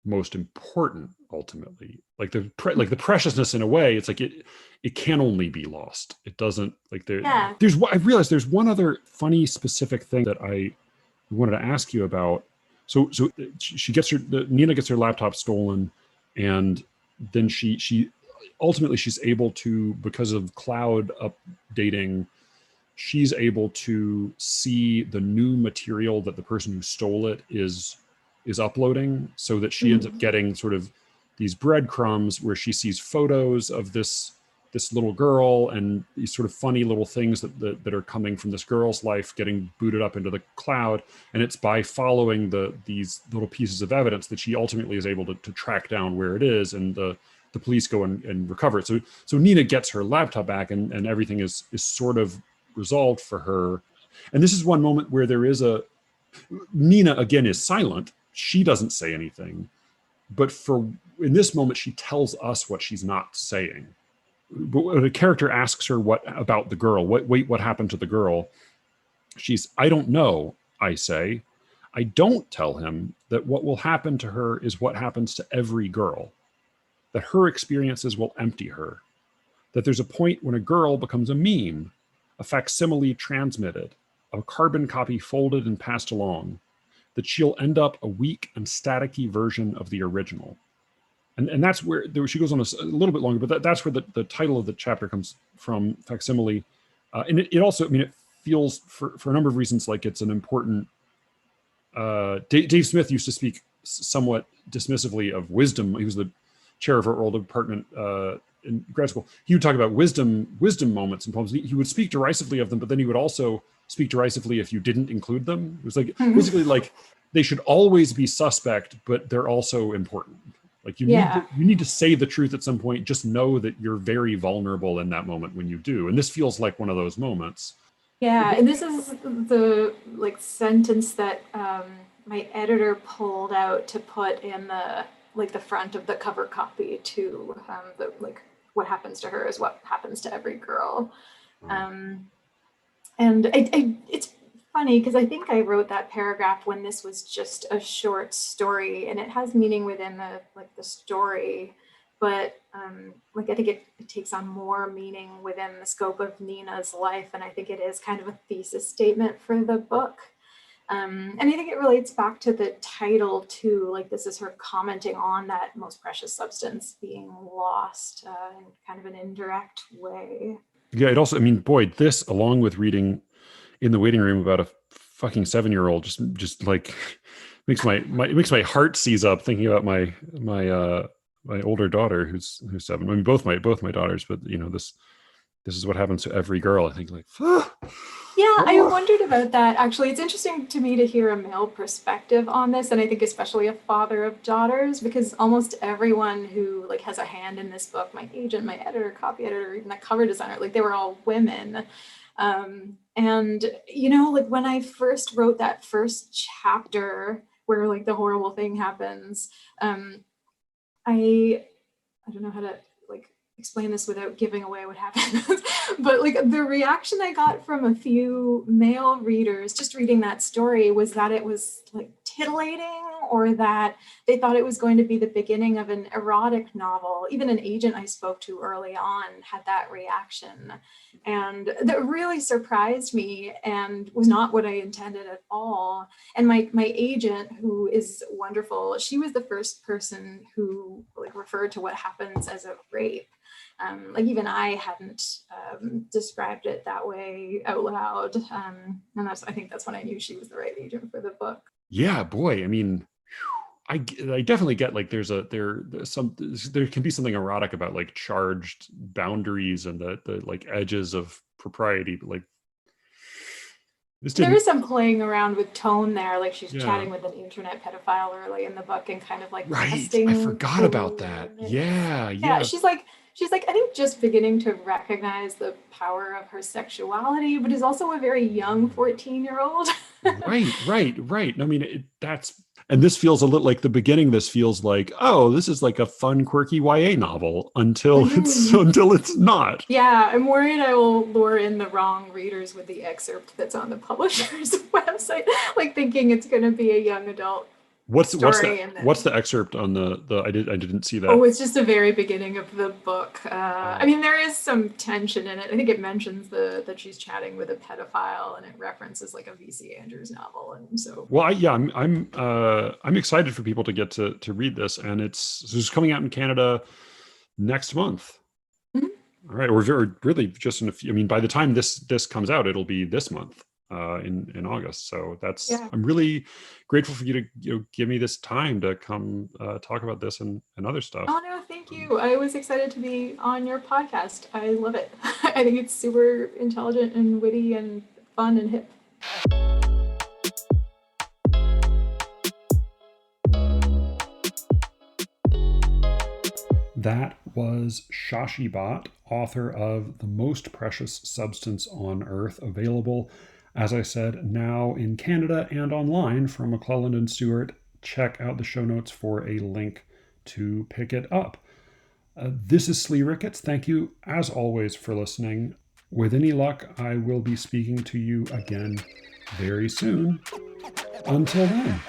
most important ultimately. Like the preciousness in a way, it's like it can only be lost. It doesn't like Yeah. there's I realized there's one other funny specific thing that I wanted to ask you about. So she gets Nina gets her laptop stolen, and then she ultimately she's able to, because of cloud updating, she's able to see the new material that the person who stole it is uploading, so that she ends up Mhm. getting sort of these breadcrumbs where she sees photos of this little girl and these sort of funny little things that are coming from this girl's life getting booted up into the cloud. And it's by following these little pieces of evidence that she ultimately is able to track down where it is, and the police go and recover it. So Nina gets her laptop back, and everything is sort of resolved for her. And this is one moment where there is Nina again is silent. She doesn't say anything, but in this moment she tells us what she's not saying. But when a character asks her what about the girl, what happened to the girl, I don't know, I say. I don't tell him that what will happen to her is what happens to every girl, that her experiences will empty her, that there's a point when a girl becomes a meme, a facsimile transmitted, a carbon copy folded and passed along, that she'll end up a weak and staticky version of the original. And that's where she goes on a little bit longer, but that's where the title of the chapter comes from, facsimile. And it also, I mean, it feels for a number of reasons like it's an important. Dave Smith used to speak somewhat dismissively of wisdom. He was the chair of our oral department in grad school. He would talk about wisdom moments in poems. He would speak derisively of them, but then he would also speak derisively if you didn't include them. It was like basically like they should always be suspect, but they're also important. Like Yeah. you need to say the truth at some point. Just know that you're very vulnerable in that moment when you do. And this feels like one of those moments. Yeah, and this is the like sentence that my editor pulled out to put in the like the front of the cover copy to the like what happens to her is what happens to every girl. Um, and it's funny because I think I wrote that paragraph when this was just a short story, and it has meaning within the like the story, but like I think it takes on more meaning within the scope of Nina's life, and I think it is kind of a thesis statement for the book. And I think it relates back to the title too. Like this is her commenting on that most precious substance being lost in kind of an indirect way. Yeah, it also, I mean, boy, this along with reading In the Waiting Room about a fucking 7-year-old just like makes my heart seize up thinking about my older daughter who's 7. I mean, both my daughters, but you know, this is what happens to every girl. I think like, Yeah, I oh. wondered about that. Actually, it's interesting to me to hear a male perspective on this, and I think especially a father of daughters, because almost everyone who like has a hand in this book, my agent, my editor, copy editor, even the cover designer, like they were all women. And like when I first wrote that first chapter where like the horrible thing happens, I I don't know how to like explain this without giving away what happened. But like the reaction I got from a few male readers just reading that story was that it was like titillating, or that they thought it was going to be the beginning of an erotic novel. Even an agent I spoke to early on had that reaction. And that really surprised me and was not what I intended at all. And my agent, who is wonderful, she was the first person who like referred to what happens as a rape. Like even I hadn't described it that way out loud, and I think that's when I knew she was the right agent for the book. Yeah, boy. I mean, I definitely get like there's there can be something erotic about like charged boundaries and the like edges of propriety, but like this There didn't. is some playing around with tone there, like she's Yeah. chatting with an internet pedophile early in the book and kind of like Right. I testing forgot the about that. limits. Yeah. Yeah, Yeah. she's like I think just beginning to recognize the power of her sexuality, but is also a very young 14-year-old. Right. I mean, and this feels a little like the beginning. This feels like, oh, this is like a fun, quirky YA novel until it's not. Yeah, I'm worried I will lure in the wrong readers with the excerpt that's on the publisher's website, like thinking it's going to be a young adult story. And What's then, the excerpt on the I didn't see oh, that. it's just the very beginning of the book. I Oh. mean, there is some tension in it. I think it mentions that she's chatting with a pedophile, and it references like a V.C. Andrews novel, and so. Well, I'm excited for people to get to read this, and it's coming out in Canada next month. Mhm. All right, we're really just in a few. I mean, by the time this comes out, it'll be this month, in August. So Yeah. I'm really grateful for you to give me this time to come talk about this and other stuff. Oh no, thank you. I was excited to be on your podcast. I love it. I think it's super intelligent and witty and fun and hip. That was Shashi Bhat, author of The Most Precious Substance on Earth, available, as I said, now in Canada and online from McClelland and Stewart. Check out the show notes for a link to pick it up. This is Slee Ricketts. Thank you, as always, for listening. With any luck, I will be speaking to you again very soon. Until then.